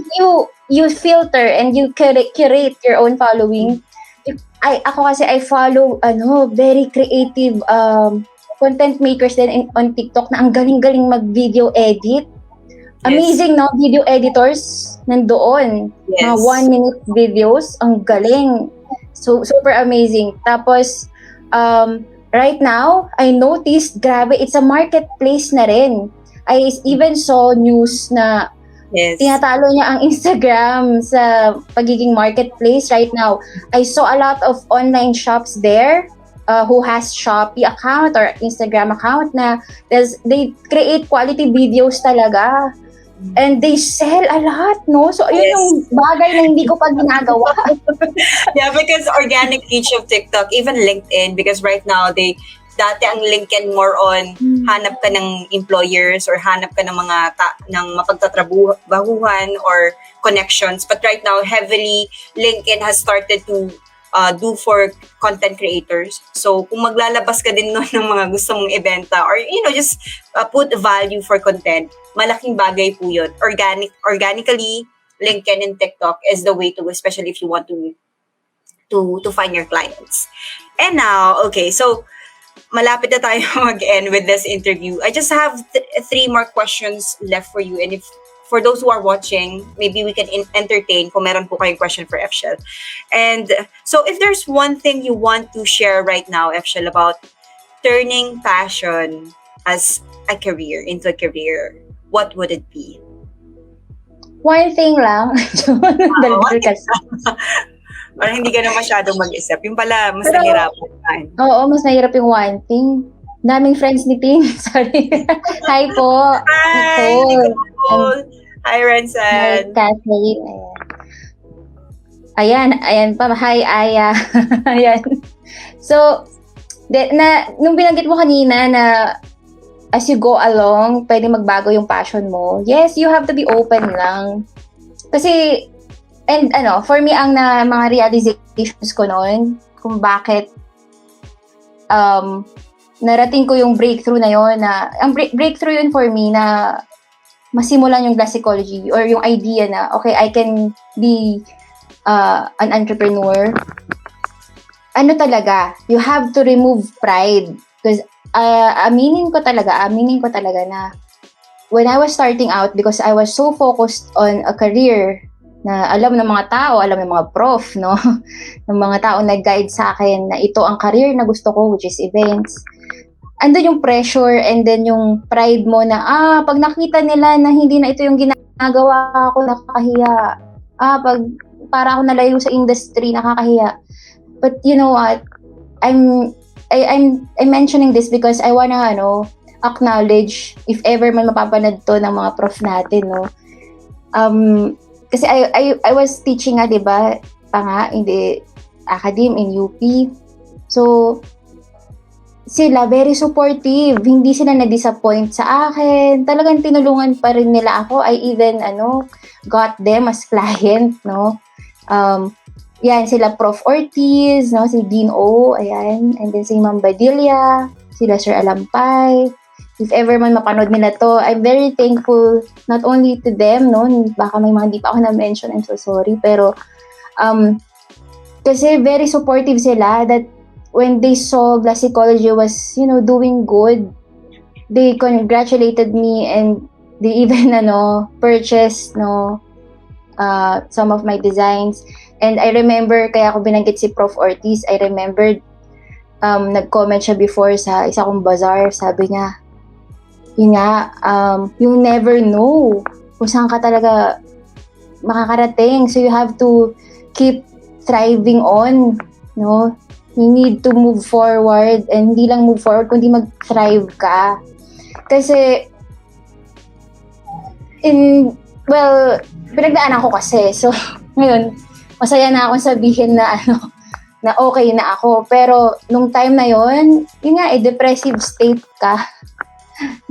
you filter and you curate your own following, ako kasi I follow very creative content makers din on TikTok na ang galing-galing mag-video edit. Amazing, no? Video editors nandoon. Yes. Mga 1-minute videos, ang galing. So, super amazing. Tapos, right now, I noticed, grabe, it's a marketplace na rin. I even saw news na tinatalo niya ang Instagram sa pagiging marketplace right now. I saw a lot of online shops there who has Shopee account or Instagram account na they create quality videos talaga. And they sell a lot, no? So, yun yung bagay na hindi ko pa ginagawa. Yeah, because organic reach of TikTok, even LinkedIn, because right now, dati ang LinkedIn more on hanap ka ng employers or hanap ka ng mga ng mapagtatrabahuhan or connections. But right now, heavily, LinkedIn has started to do for content creators. So, kung maglalabas ka din nun ng mga gusto mong ibenta or, just put value for content, malaking bagay po yun. Organically, LinkedIn and TikTok is the way to go, especially if you want to find your clients. And now, okay, so, malapit na tayo mag-end with this interview. I just have 3 more questions left for you. And if for those who are watching, maybe we can entertain kung meron po kayong question for Fchel. And so if there's one thing you want to share right now, Fchel, about turning passion as a career into a career, what would it be? One thing lang. Daldal kasi. Parang hindi ka na masyadong mag-isip. Yung pala, mas Pero, nahirapan. Oo, mas nahirap yung one thing. Daming friends ni Tin. Sorry. Hi po. Hi, Nicole. Hi, Rensen. Hi, Kathleen. Ayan pa. Hi, Aya. Ayan. So, nung binanggit mo kanina na as you go along, pwede magbago yung passion mo. Yes, you have to be open lang. Kasi, and for me, ang mga realizations ko noon, kung bakit narating ko yung breakthrough na yon, na ang breakthrough yun for me na masimulan yung Glassicology or yung idea na okay, I can be an entrepreneur. Talaga, you have to remove pride, because aminin ko talaga na when I was starting out, because I was so focused on a career na alam ng mga tao, alam ng mga prof, no? ng mga tao nag-guide sa akin na ito ang career na gusto ko, which is events. Andun yung pressure and then yung pride mo na, pag nakita nila na hindi na ito yung ginagawa ko, nakakahiya. Pag para ako nalayo sa industry, nakakahiya. But you know what? I'm mentioning this because I wanna, acknowledge, if ever man mapapanood to ng mga prof natin, no? Kasi I was teaching nga, diba, in the academe in UP. So, sila very supportive. Hindi sila na-disappoint sa akin. Talagang tinulungan pa rin nila ako. I even, got them as client, no? Yan, sila Prof. Ortiz, no? Si Dean O, ayan. And then si Ma'am Badilla, sila Sir Alampay. If ever man mapanood nila to, I'm very thankful not only to them, no? Baka may mga di pa ako na-mention, I'm so sorry. Pero, kasi very supportive sila that when they saw Glassicology was, doing good, they congratulated me and they even, purchased, some of my designs. And I remember, kaya ako binanggit si Prof. Ortiz, I remembered, nag-comment siya before sa isa kong bazaar, sabi niya, you never know kung saan ka talaga makakarating. So you have to keep thriving on, no? You need to move forward, and hindi lang move forward, kundi mag-thrive ka. Kasi, pinagdaanan ko kasi. So, ngayon, masaya na akong sabihin na na okay na ako. Pero, nung time na yon, depressive state ka.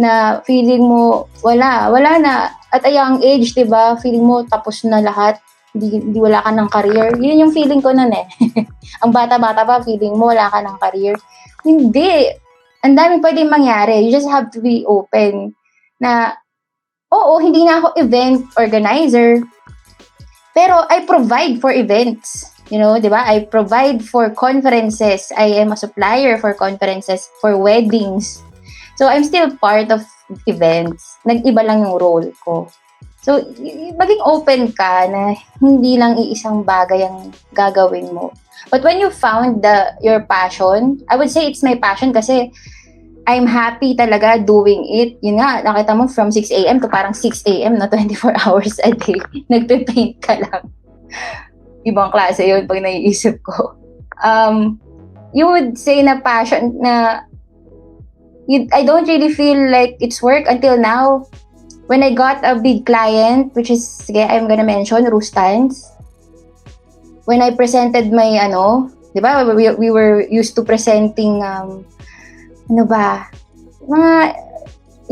Na feeling mo, wala na. At a young age, diba, feeling mo tapos na lahat. Hindi wala ka ng career. Yun yung feeling ko nun eh. Ang bata-bata pa, feeling mo wala ka ng career. Hindi. Ang daming pwedeng mangyari. You just have to be open. Na, oo, hindi na ako event organizer. Pero I provide for events. Diba? I provide for conferences. I am a supplier for conferences, for weddings. So, I'm still part of events. Nag-iba lang yung role ko. So, maging open ka na hindi lang iisang bagay ang gagawin mo. But when you found your passion, I would say it's my passion kasi I'm happy talaga doing it. Yun nga, nakita mo from 6 a.m. to parang 6 a.m. na 24 hours a day. Nagpe-paint ka lang. Ibang klase yun pag naiisip ko. You would say na passion na I don't really feel like it's work until now. When I got a big client, which is, sige, I'm gonna mention, Rustans. When I presented my, di ba, we were used to presenting, mga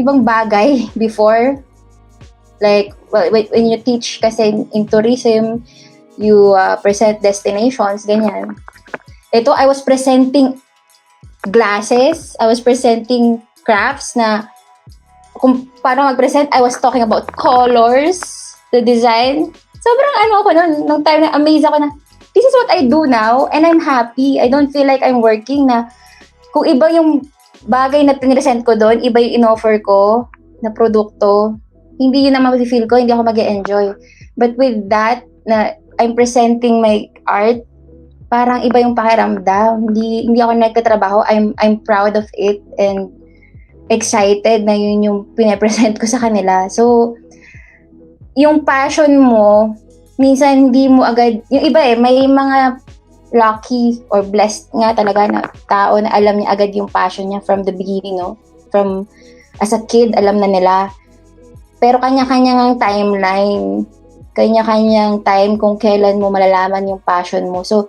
ibang bagay before. Like, when you teach kasi in tourism, you present destinations, ganyan. Ito, I was presenting glasses, I was presenting crafts na kung paano mag-present, I was talking about colors, the design. Sobrang ako nung time na amazed ako na, this is what I do now and I'm happy. I don't feel like I'm working na kung iba yung bagay na pinresent ko doon, iba yung in-offer ko na produkto. hindi yun ang mafe-feel ko, hindi ako mag-enjoy. But with that, na I'm presenting my art, parang iba yung pakiramdam. Hindi ako nagtatrabaho. I'm proud of it and excited na yun yung pinapresent ko sa kanila. So, yung passion mo, minsan hindi mo agad, yung iba may mga lucky or blessed nga talaga na tao na alam niya agad yung passion niya from the beginning, no? From as a kid, alam na nila. Pero kanya-kanyang timeline, kanya-kanyang time kung kailan mo malalaman yung passion mo. So,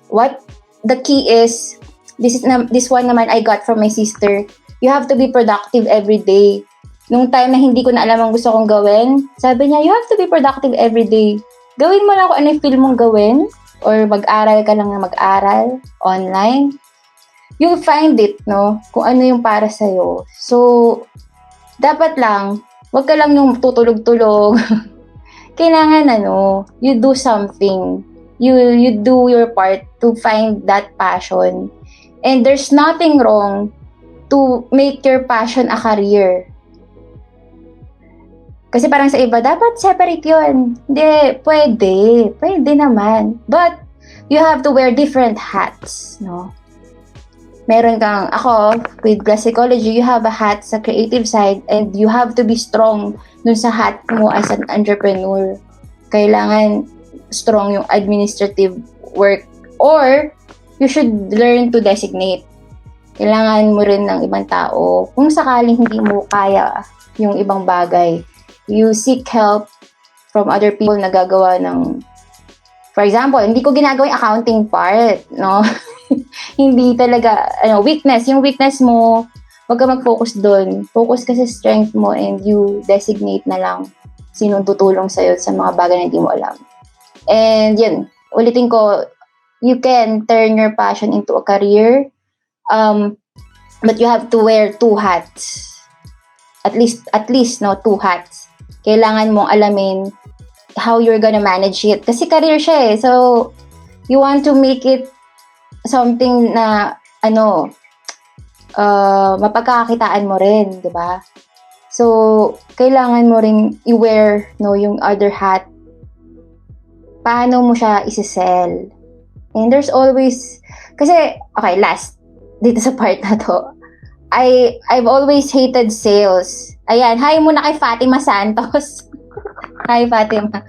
what the key is, this one naman I got from my sister, you have to be productive every day. Nung time na hindi ko na alam ang gusto kong gawin, sabi niya, you have to be productive every day. Gawin mo lang kung ano yung feel mong gawin, or mag-aral ka lang na mag-aral online. You'll find it, no? Kung ano yung para sa'yo. So, dapat lang, wag ka lang yung tutulog-tulog. Kailangan you do something. You do your part to find that passion. And there's nothing wrong to make your passion a career. Kasi parang sa iba, dapat separate yun. Hindi, pwede naman. But, you have to wear different hats, no? Meron kang, ako, with Glassicology, you have a hat sa creative side and you have to be strong dun sa hat mo as an entrepreneur. Kailangan strong yung administrative work, or you should learn to designate. Kailangan mo rin ng ibang tao. Kung sakaling hindi mo kaya yung ibang bagay, you seek help from other people na gagawa ng, for example, hindi ko ginagawa yung accounting part, no? Hindi talaga, weakness. Yung weakness mo, wag ka mag-focus doon. Focus ka sa strength mo and you designate na lang sinong tutulong sa'yo sa mga bagay na hindi mo alam. And yun, ulitin ko, you can turn your passion into a career, but you have to wear two hats. At least, two hats. Kailangan mong alamin how you're gonna manage it. Kasi career siya eh. So, you want to make it something na, mapagkakakitaan mo rin, di ba? So, kailangan mo rin i-wear, yung other hat. Paano mo siya isi-sell? And there's always, kasi, okay, last, dito sa part na to, I've always hated sales. Ayan, hi muna kay Fatima Santos. Hi, Fatima.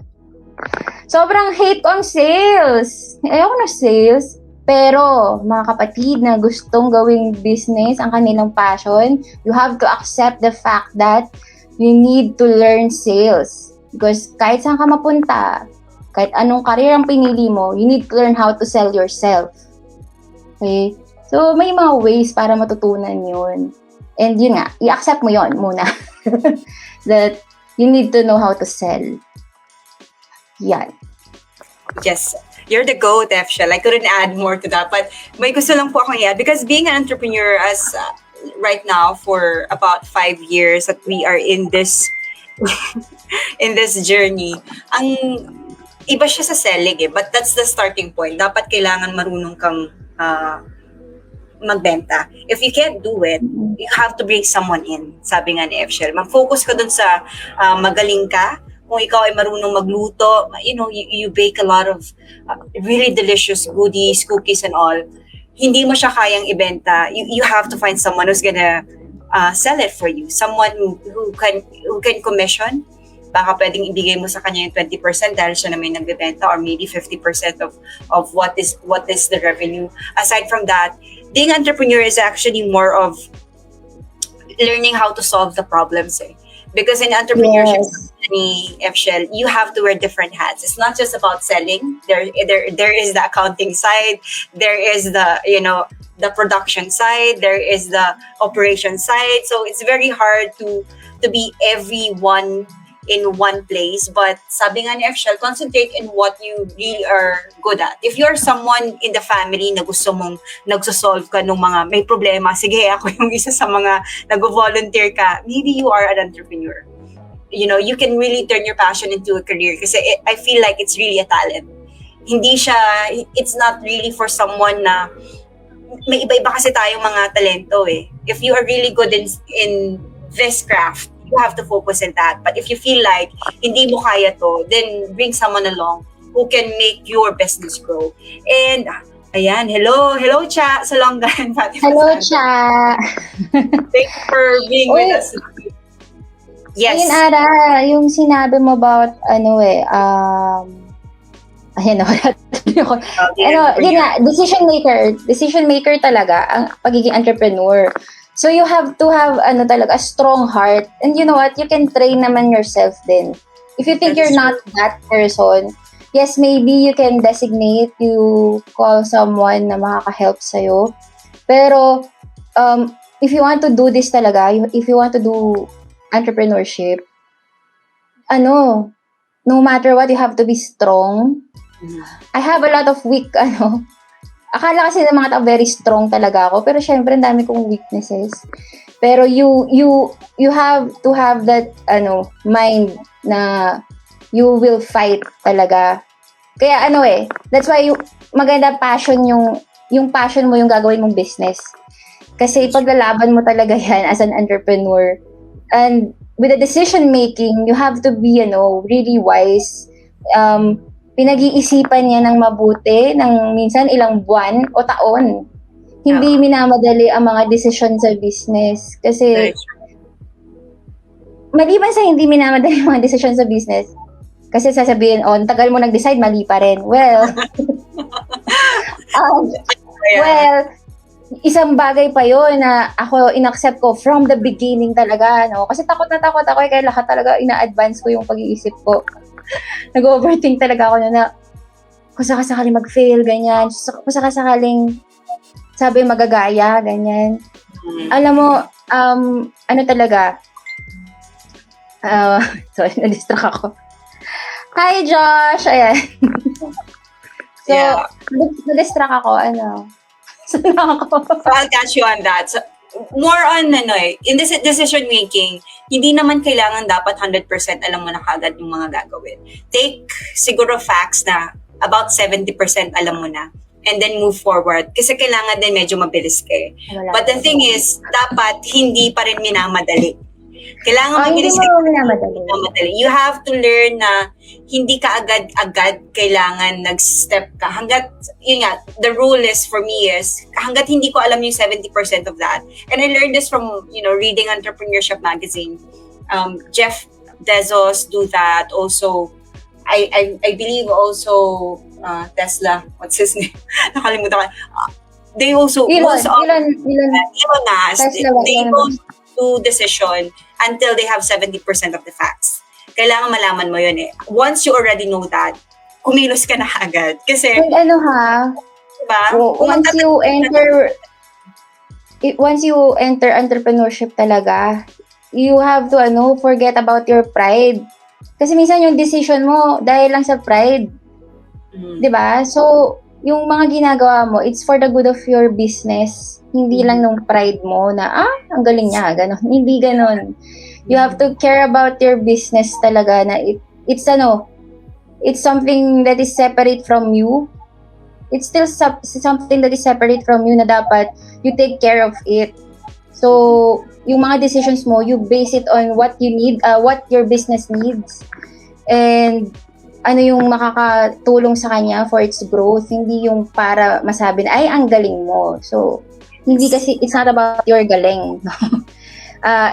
Sobrang hate ko ang sales. Ayoko na sales. Pero, mga kapatid na gustong gawing business ang kanilang passion, you have to accept the fact that you need to learn sales. Because kahit saan ka mapunta, kahit anong career ang pinili mo, you need to learn how to sell yourself. Okay? So, may mga ways para matutunan yun. And yun nga, i-accept mo yun muna. That you need to know how to sell. Yan. Yes. You're the GOAT, Fchel. I couldn't add more to that. But may gusto lang po akong i-add. Because being an entrepreneur as right now for about 5 years that we are in this in this journey, ang iba siya sa selling eh. But that's the starting point. Dapat kailangan marunong kang magbenta. If you can't do it, you have to bring someone in. Sabi nga ni Fchel. Mag-focus ka dun sa magaling ka. Kung ikaw ay marunong magluto, you bake a lot of really delicious goodies, cookies and all, hindi mo siya kayang ibenta. You have to find someone who's gonna sell it for you. Someone who can commission. Baka pwedeng ibigay mo sa kanya yung 20% dahil siya na may nagbebenta, or maybe 50% of what is the revenue. Aside from that, being an entrepreneur is actually more of learning how to solve the problems eh. Because in entrepreneurship, Fchel, you have to wear different hats. It's not just about selling. There is the accounting side. There is the the production side. There is the operation side. So it's very hard to be everyone in one place. But sabi nga ni Fchel, concentrate in what you really are good at. If you're someone in the family na gusto mong nagsosolve ka ng mga may problema, sige, ako yung isa sa mga nag-volunteer ka, maybe you are an entrepreneur. You can really turn your passion into a career kasi I feel like it's really a talent. It's not really for someone na, may iba-iba kasi tayong mga talento eh. If you are really good in this craft, you have to focus on that. But if you feel like hindi mo kaya to, then bring someone along who can make your business grow. And ayan, hello Cha sa Longgan. Hello, Cha. Thank you for being with us. Yes. Ayun, Ara, yung sinabi mo about, ayan, wala ako. Yun nga, decision maker talaga, ang pagiging entrepreneur. So you have to have, talaga, a strong heart. And you know what, you can train naman yourself din. If you think you're not that person, yes, maybe you can designate, you call someone na makaka-help sa'yo. Pero, if you want to do this talaga, if you want to do entrepreneurship, no matter what, you have to be strong. I have a lot of weak, akala kasi ng mga tao very strong talaga ako, pero syempre ang dami kong weaknesses. Pero you have to have that, mind na you will fight talaga. Kaya that's why maganda passion yung passion mo yung gagawin mong business. Kasi paglalaban mo talaga yan as an entrepreneur. And with the decision making, you have to be, really wise. Pinag-iisipan niya ng mabuti, ng minsan ilang buwan o taon. Hindi minamadali ang mga desisyon sa business. Kasi, maliban sa hindi minamadali ang mga desisyon sa business, kasi sasabihin, tagal mo nag-decide, mali pa rin. Well, isang bagay pa yun na ako inaccept ko from the beginning talaga, no? Kasi takot na takot ako, kaya lahat talaga ina-advance ko yung pag-iisip ko. Nag-overthink talaga ako na kung sakasakaling mag-fail, ganyan. Kung sakasakaling sabi magagaya, ganyan. Alam mo, talaga, sorry, na-distract ako. Hi, Josh! Ayan. So, na-distract ako, So I'll catch you on that. So, more on, in this decision making, hindi naman kailangan dapat 100% alam mo na kagad yung mga gagawin. Take siguro facts na about 70% alam mo na, and then move forward. Kasi kailangan din medyo mabilis ka eh. But the thing is, dapat hindi pa rin minamadali. Kailangan mabilis minamadali. You have to learn na hindi ka agad-agad kailangan nag-step ka. Hanggat, yun nga, the rule is, for me is, hanggat hindi ko alam yung 70% of that. And I learned this from, reading Entrepreneurship Magazine. Jeff Bezos do that. Also, I believe also Tesla, what's his name? Nakalimutan ko. They also, Elon Musk, they don't do decision until they have 70% of the facts. Kailangan malaman mo yun eh. Once you already know that, kumilos ka na agad. Kasi, diba? Once you enter entrepreneurship talaga, you have to, forget about your pride. Kasi minsan yung decision mo, dahil lang sa pride. Diba? So, yung mga ginagawa mo, it's for the good of your business. Hindi lang nung pride mo na, ang galing niya, gano'n. Hindi gano'n. You have to care about your business talaga na it's something that is separate from you. It's still something that is separate from you na dapat you take care of it. So, yung mga decisions mo, you base it on what you need, what your business needs. And ano yung makakatulong sa kanya for its growth, hindi yung para masabi na, ay, ang galing mo. So, hindi kasi, it's not about your galing.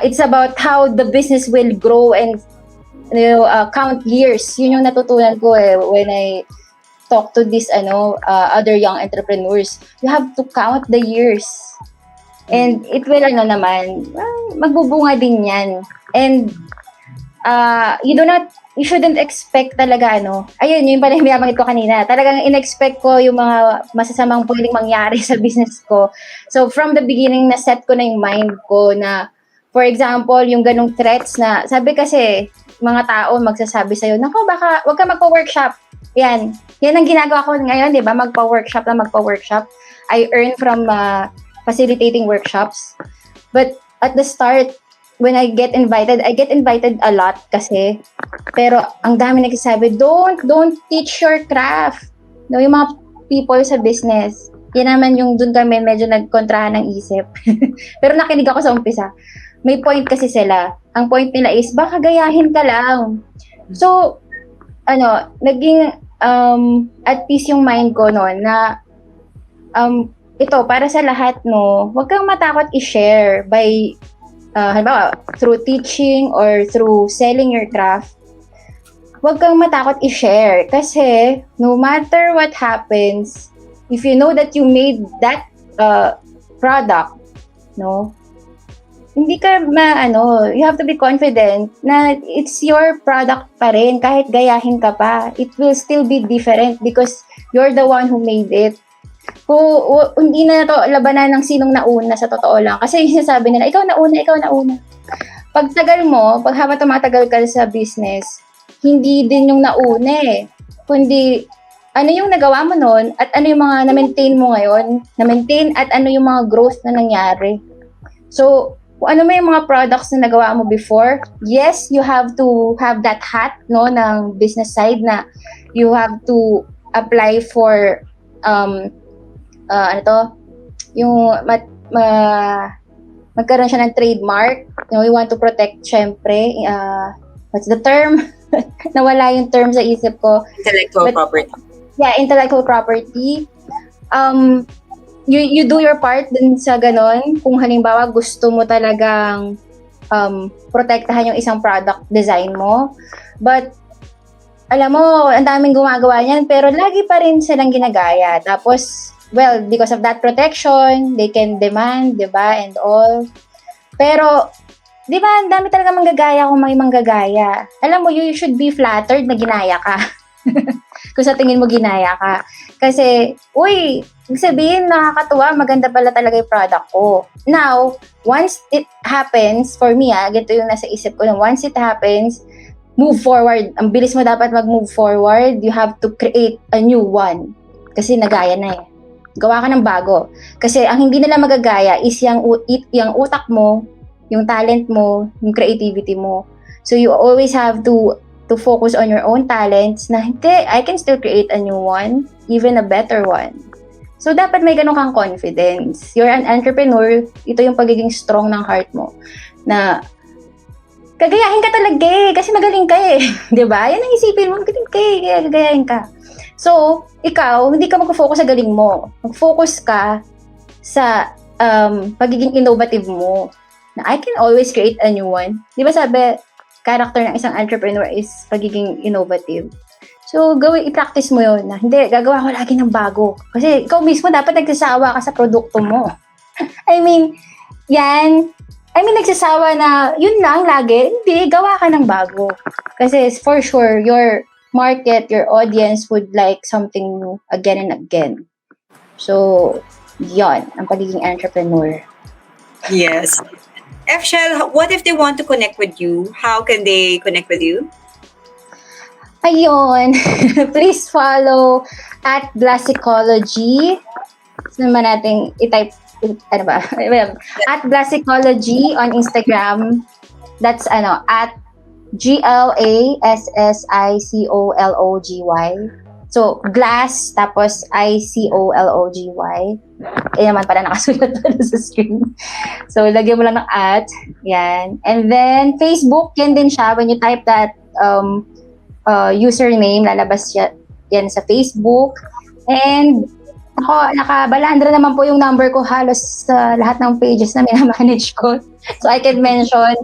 It's about how the business will grow and count years. Yun yung natutunan ko when I talk to these other young entrepreneurs. You have to count the years. And it will magbubunga din yan. And you shouldn't expect talaga ayun, yun pala yung binabangit ko kanina. Talagang in-expect ko yung mga masasamang pwedeng mangyari sa business ko. So from the beginning, na-set ko na yung mind ko na, for example, yung ganong threats na, sabi kasi, mga tao magsasabi sa'yo, nako, baka, wag ka magpa-workshop. Yan ang ginagawa ko ngayon, di ba? Magpa-workshop. I earn from facilitating workshops. But at the start, when I get invited a lot kasi. Pero ang dami nagsasabi, don't teach your craft. No, yung mga people sa business. Yan naman yung dun kami medyo nagkontrahan ng isip. Pero nakinig ako sa umpisa. May point kasi sila. ang point nila is, baka gayahin ka lang. So, naging at peace yung mind ko noon na ito, para sa lahat, no, huwag kang matakot i-share by, halimbawa, through teaching or through selling your craft. Huwag kang matakot i-share kasi no matter what happens, if you know that you made that product, no, hindi ka you have to be confident na it's your product pa rin kahit gayahin ka pa. It will still be different because you're the one who made it. Hindi na to labanan ng sinong nauna sa totoo lang. Kasi yung sinasabi nila, ikaw nauna. Pag habang tumatagal ka sa business, hindi din yung nauna eh. Kundi, ano yung nagawa mo nun at ano yung mga na-maintain mo ngayon, at ano yung mga growth na nangyari. So, kung ano may mga products na nagawa mo before, yes, you have to have that hat, no, ng business side na you have to apply for, magkaroon siya ng trademark. You know, you want to protect, syempre, what's the term? Nawala yung term sa isip ko. Intellectual property. Yeah, intellectual property. You do your part din sa ganon. Kung halimbawa gusto mo talagang protektahan yung isang product design mo. But, alam mo, ang daming gumagawa niyan, pero lagi pa rin silang ginagaya. Tapos, well, because of that protection, they can demand, di ba, and all. Pero, di ba, ang dami talaga manggagaya kung may manggagaya. Alam mo, you should be flattered na ginaya ka. Kung sa tingin mo ginaya ka. Kasi, ibig sabihin, nakakatuwa, maganda pala talaga yung product ko. Now, once it happens, for me, ganito yung nasa isip ko, once it happens, move forward. Ang bilis mo dapat mag-move forward. You have to create a new one. Kasi nagaya na eh. Gawa ka ng bago. Kasi ang hindi nila magagaya is yung utak mo, yung talent mo, yung creativity mo. So you always have to focus on your own talents na hindi, I can still create a new one, even a better one. So dapat may ganun kang confidence. You're an entrepreneur, ito yung pagiging strong ng heart mo. Na kagayahin ka talaga eh, kasi magaling ka eh. Diba? Yan ang isipin mo, magaling ka eh, kaya gagayahin ka. So, ikaw, hindi ka mag-focus sa galing mo. Mag-focus ka sa pagiging innovative mo. Na I can always create a new one. Di ba sabi, character ng isang entrepreneur is pagiging innovative. So, i-practice mo yun na, hindi, gagawa ko lagi ng bago. Kasi ikaw mismo dapat nagsasawa ka sa produkto mo. Nagsasawa na, yun lang lagi. Hindi, gawa ka ng bago. Kasi for sure, your market, your audience would like something new again and again. So, yon ang pagiging entrepreneur. Yes. Fchel, what if they want to connect with you? How can they connect with you? Ayun. Please follow at Glassicology. So naman natin i-type, at Glassicology on Instagram. That's at Glassicology. So, glass, tapos Icology. Naman pala nakasulat pala sa screen. So, lagyan mo lang ng at. Yan. And then, Facebook, yan din siya. When you type that username, lalabas yan sa Facebook. And, nakabalandra naman po yung number ko halos sa lahat ng pages na minamanage ko. So, I can mention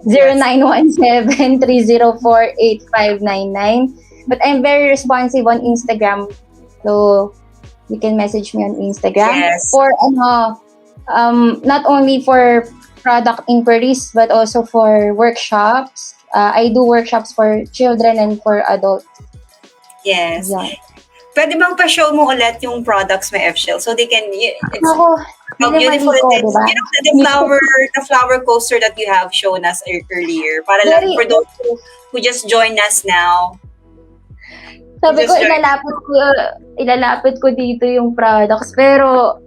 0917-304-8599. But I'm very responsive on Instagram. So, you can message me on Instagram. Yes. For, not only for product inquiries, but also for workshops. I do workshops for children and for adults. Yes. Yeah. Pwede bang pa-show mo ulit yung products may Fchel so they can, Ako, how beautiful it is. diba? You know, the flower coaster that you have shown us earlier. Para lang for those who just joined us now. Sabi ko, ilalapit ko dito yung products. Pero,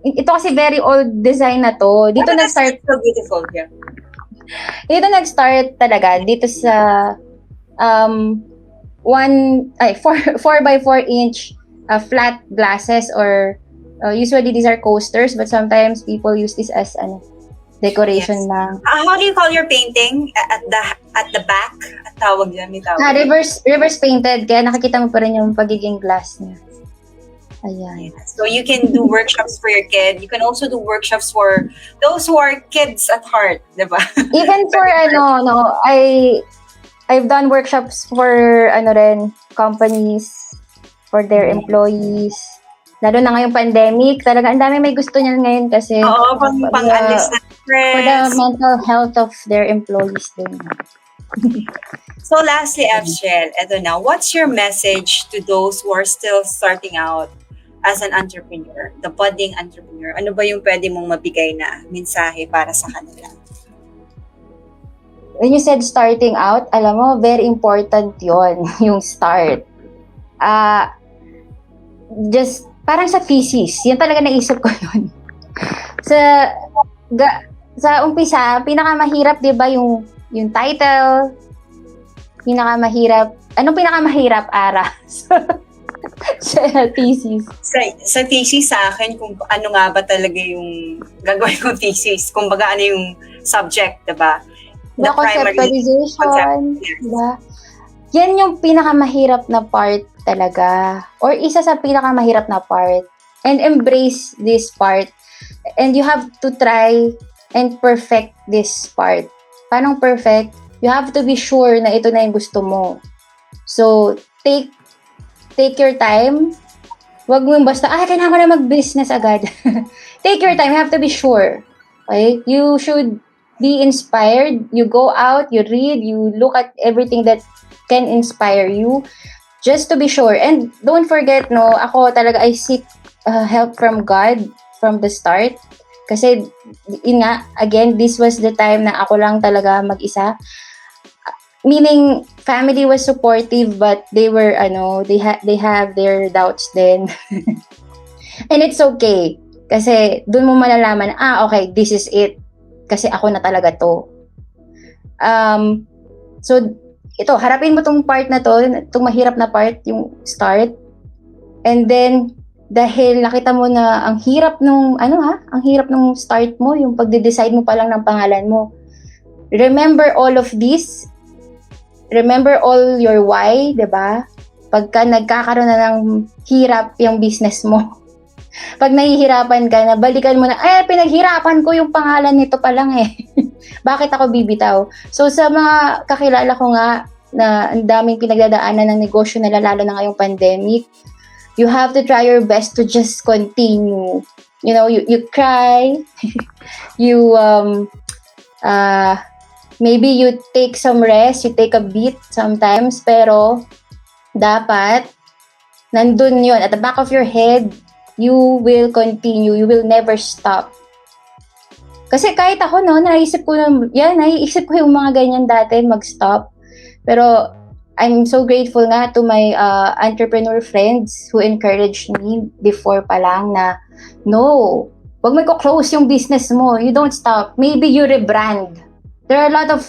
ito kasi very old design na to. Dito nag-start. So beautiful, yeah. Dito nag-start talaga. Dito sa 4x4 inch flat glasses or usually these are coasters but sometimes people use this as Decoration Yes. lang. How do you call your painting? At the back? At tawag yan, may tawag. Reverse painted, kaya nakikita mo pa rin yung pagiging glass niya. Ayan. So you can do workshops for your kid. You can also do workshops for those who are kids at heart, diba? Even for I've done workshops for companies, for their employees. Lalo na ngayong pandemic, talaga ang dami may gusto niyan ngayon kasi Oo, pang-alis na stress. for the mental health of their employees din. So lastly, Fchel, eto na, what's your message to those who are still starting out as an entrepreneur, the budding entrepreneur? Ano ba yung pwede mong mabigay na mensahe para sa kanila? When you said starting out, alam mo, very important yon yung start. Just, parang sa thesis, yun talaga naisip ko yun. Sa umpisa, pinakamahirap, di ba, yung title, anong pinakamahirap, Ara? Sa thesis. Sa thesis sa akin, kung ano nga ba talaga yung gagawin kong thesis, kung baga ano yung subject, diba? The conceptualization, diba? Yan yung pinakamahirap na part talaga. Or isa sa pinakamahirap na part. And embrace this part. And you have to try and perfect this part. Paano perfect? You have to be sure na ito na yung gusto mo. So, take your time. Huwag mo basta, kailangan ko na mag-business agad. Take your time. You have to be sure. Okay? You should be inspired. You go out, you read, you look at everything that can inspire you. Just to be sure. And don't forget, ako talaga, I seek help from God from the start. Kasi, again, this was the time na ako lang talaga mag-isa. Meaning, family was supportive, but they were, they have their doubts then. And it's okay. Kasi, dun mo malalaman, okay, this is it. Kasi ako na talaga to. So, ito, harapin mo tong part na to, itong mahirap na part, yung start. And then, dahil nakita mo na ang hirap nung, ang hirap nung start mo, yung pagde-decide mo pa lang ng pangalan mo. Remember all of this. Remember all your why, diba? Pagka nagkakaroon na ng hirap yung business mo. Pag nahihirapan ka na, balikan mo na, pinaghirapan ko yung pangalan nito pa lang eh. Bakit ako bibitaw? So sa mga kakilala ko nga, na ang daming pinagdadaanan ng negosyo na lalo na ngayong pandemic, you have to try your best to just continue. You cry, you maybe you take some rest, you take a beat sometimes, pero dapat nandun yun. At the back of your head, you will continue. You will never stop. Kasi kahit ako, naiisip ko yung mga ganyan dati, mag-stop. Pero I'm so grateful nga to my entrepreneur friends who encouraged me before pa lang na, no, wag mo i-close yung business mo. You don't stop. Maybe you rebrand. There are a lot of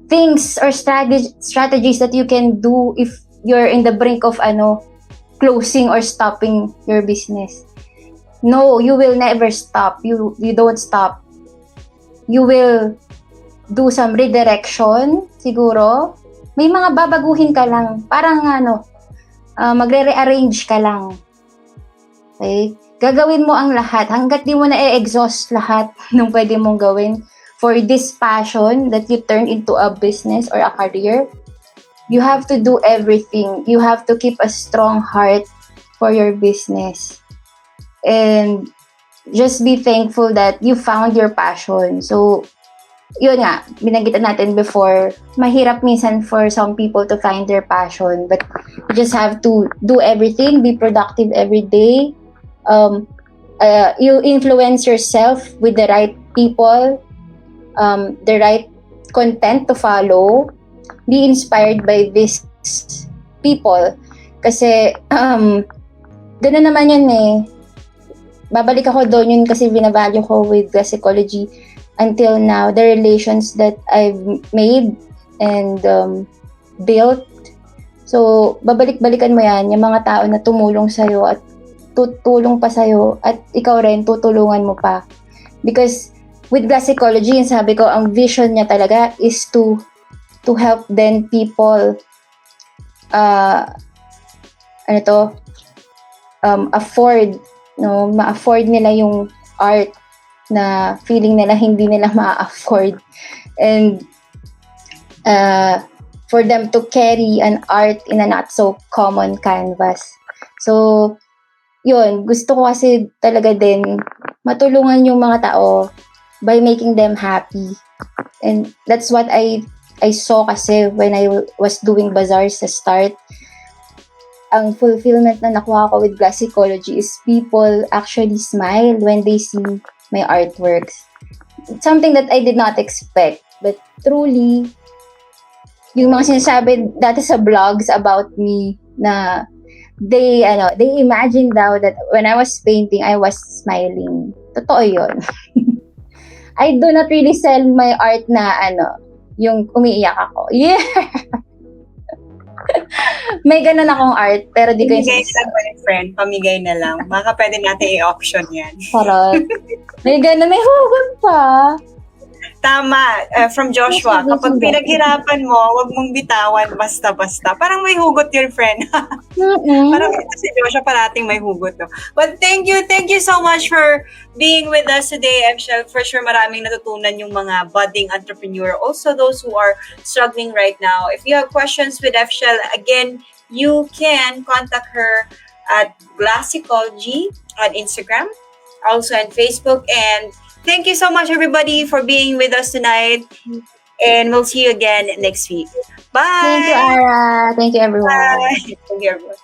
things or strategies that you can do if you're in the brink of closing or stopping your business. No, you will never stop. You don't stop. You will do some redirection siguro. May mga babaguhin ka lang. Parang magre-rearrange ka lang. Okay? Gagawin mo ang lahat hanggat di mo na i-exhaust lahat ng pwede mong gawin. For this passion that you turn into a business or a career, you have to do everything. You have to keep a strong heart for your business. And just be thankful that you found your passion. So, yun nga, binanggitan natin before, mahirap minsan for some people to find their passion. But you just have to do everything, be productive every day. You influence yourself with the right people, the right content to follow, be inspired by these people. Kasi, gano'n naman yan eh. Babalik ako doon yun kasi binavalue ko with Glassicology until now, the relations that I've made and built. So, babalik-balikan mo yan, yung mga tao na tumulong sa'yo at tutulong pa sa'yo at ikaw rin tutulungan mo pa. Because with Glassicology, yung sabi ko, ang vision niya talaga is to help then people afford, no, ma-afford nila yung art na feeling nila hindi nila ma-afford, and for them to carry an art in a not so common canvas. So yun, gusto ko kasi talaga din matulungan yung mga tao by making them happy. And that's what I saw kasi when I was doing bazaars sa start. Ang fulfillment na nakuha ko with Glassicology is people actually smile when they see my artworks. It's something that I did not expect, but truly, yung mga sinasabi dati sa blogs about me na they imagine daw that when I was painting, I was smiling. Totoo yun. I do not really sell my art na yung umiiyak ako. Yeah! May ganun akong art, pero di ko yung Pamigay na lang, my friend. Pamigay na lang. Baka pwede natin i-auction yan. Charot. May ganun, may hugot pa. Tama, from Joshua, kapag pinaghirapan mo, wag mong bitawan basta-basta. Parang may hugot yun, friend. Parang ito si Joshua parating may hugot. No? But thank you so much for being with us today, Fchel. For sure, maraming natutunan yung mga budding entrepreneur. Also, those who are struggling right now. If you have questions with Fchel, again, you can contact her at Glassicology on Instagram, also on Facebook, and thank you so much, everybody, for being with us tonight. And we'll see you again next week. Bye! Thank you, Ara. Thank you, everyone. Bye! Thank you, everyone.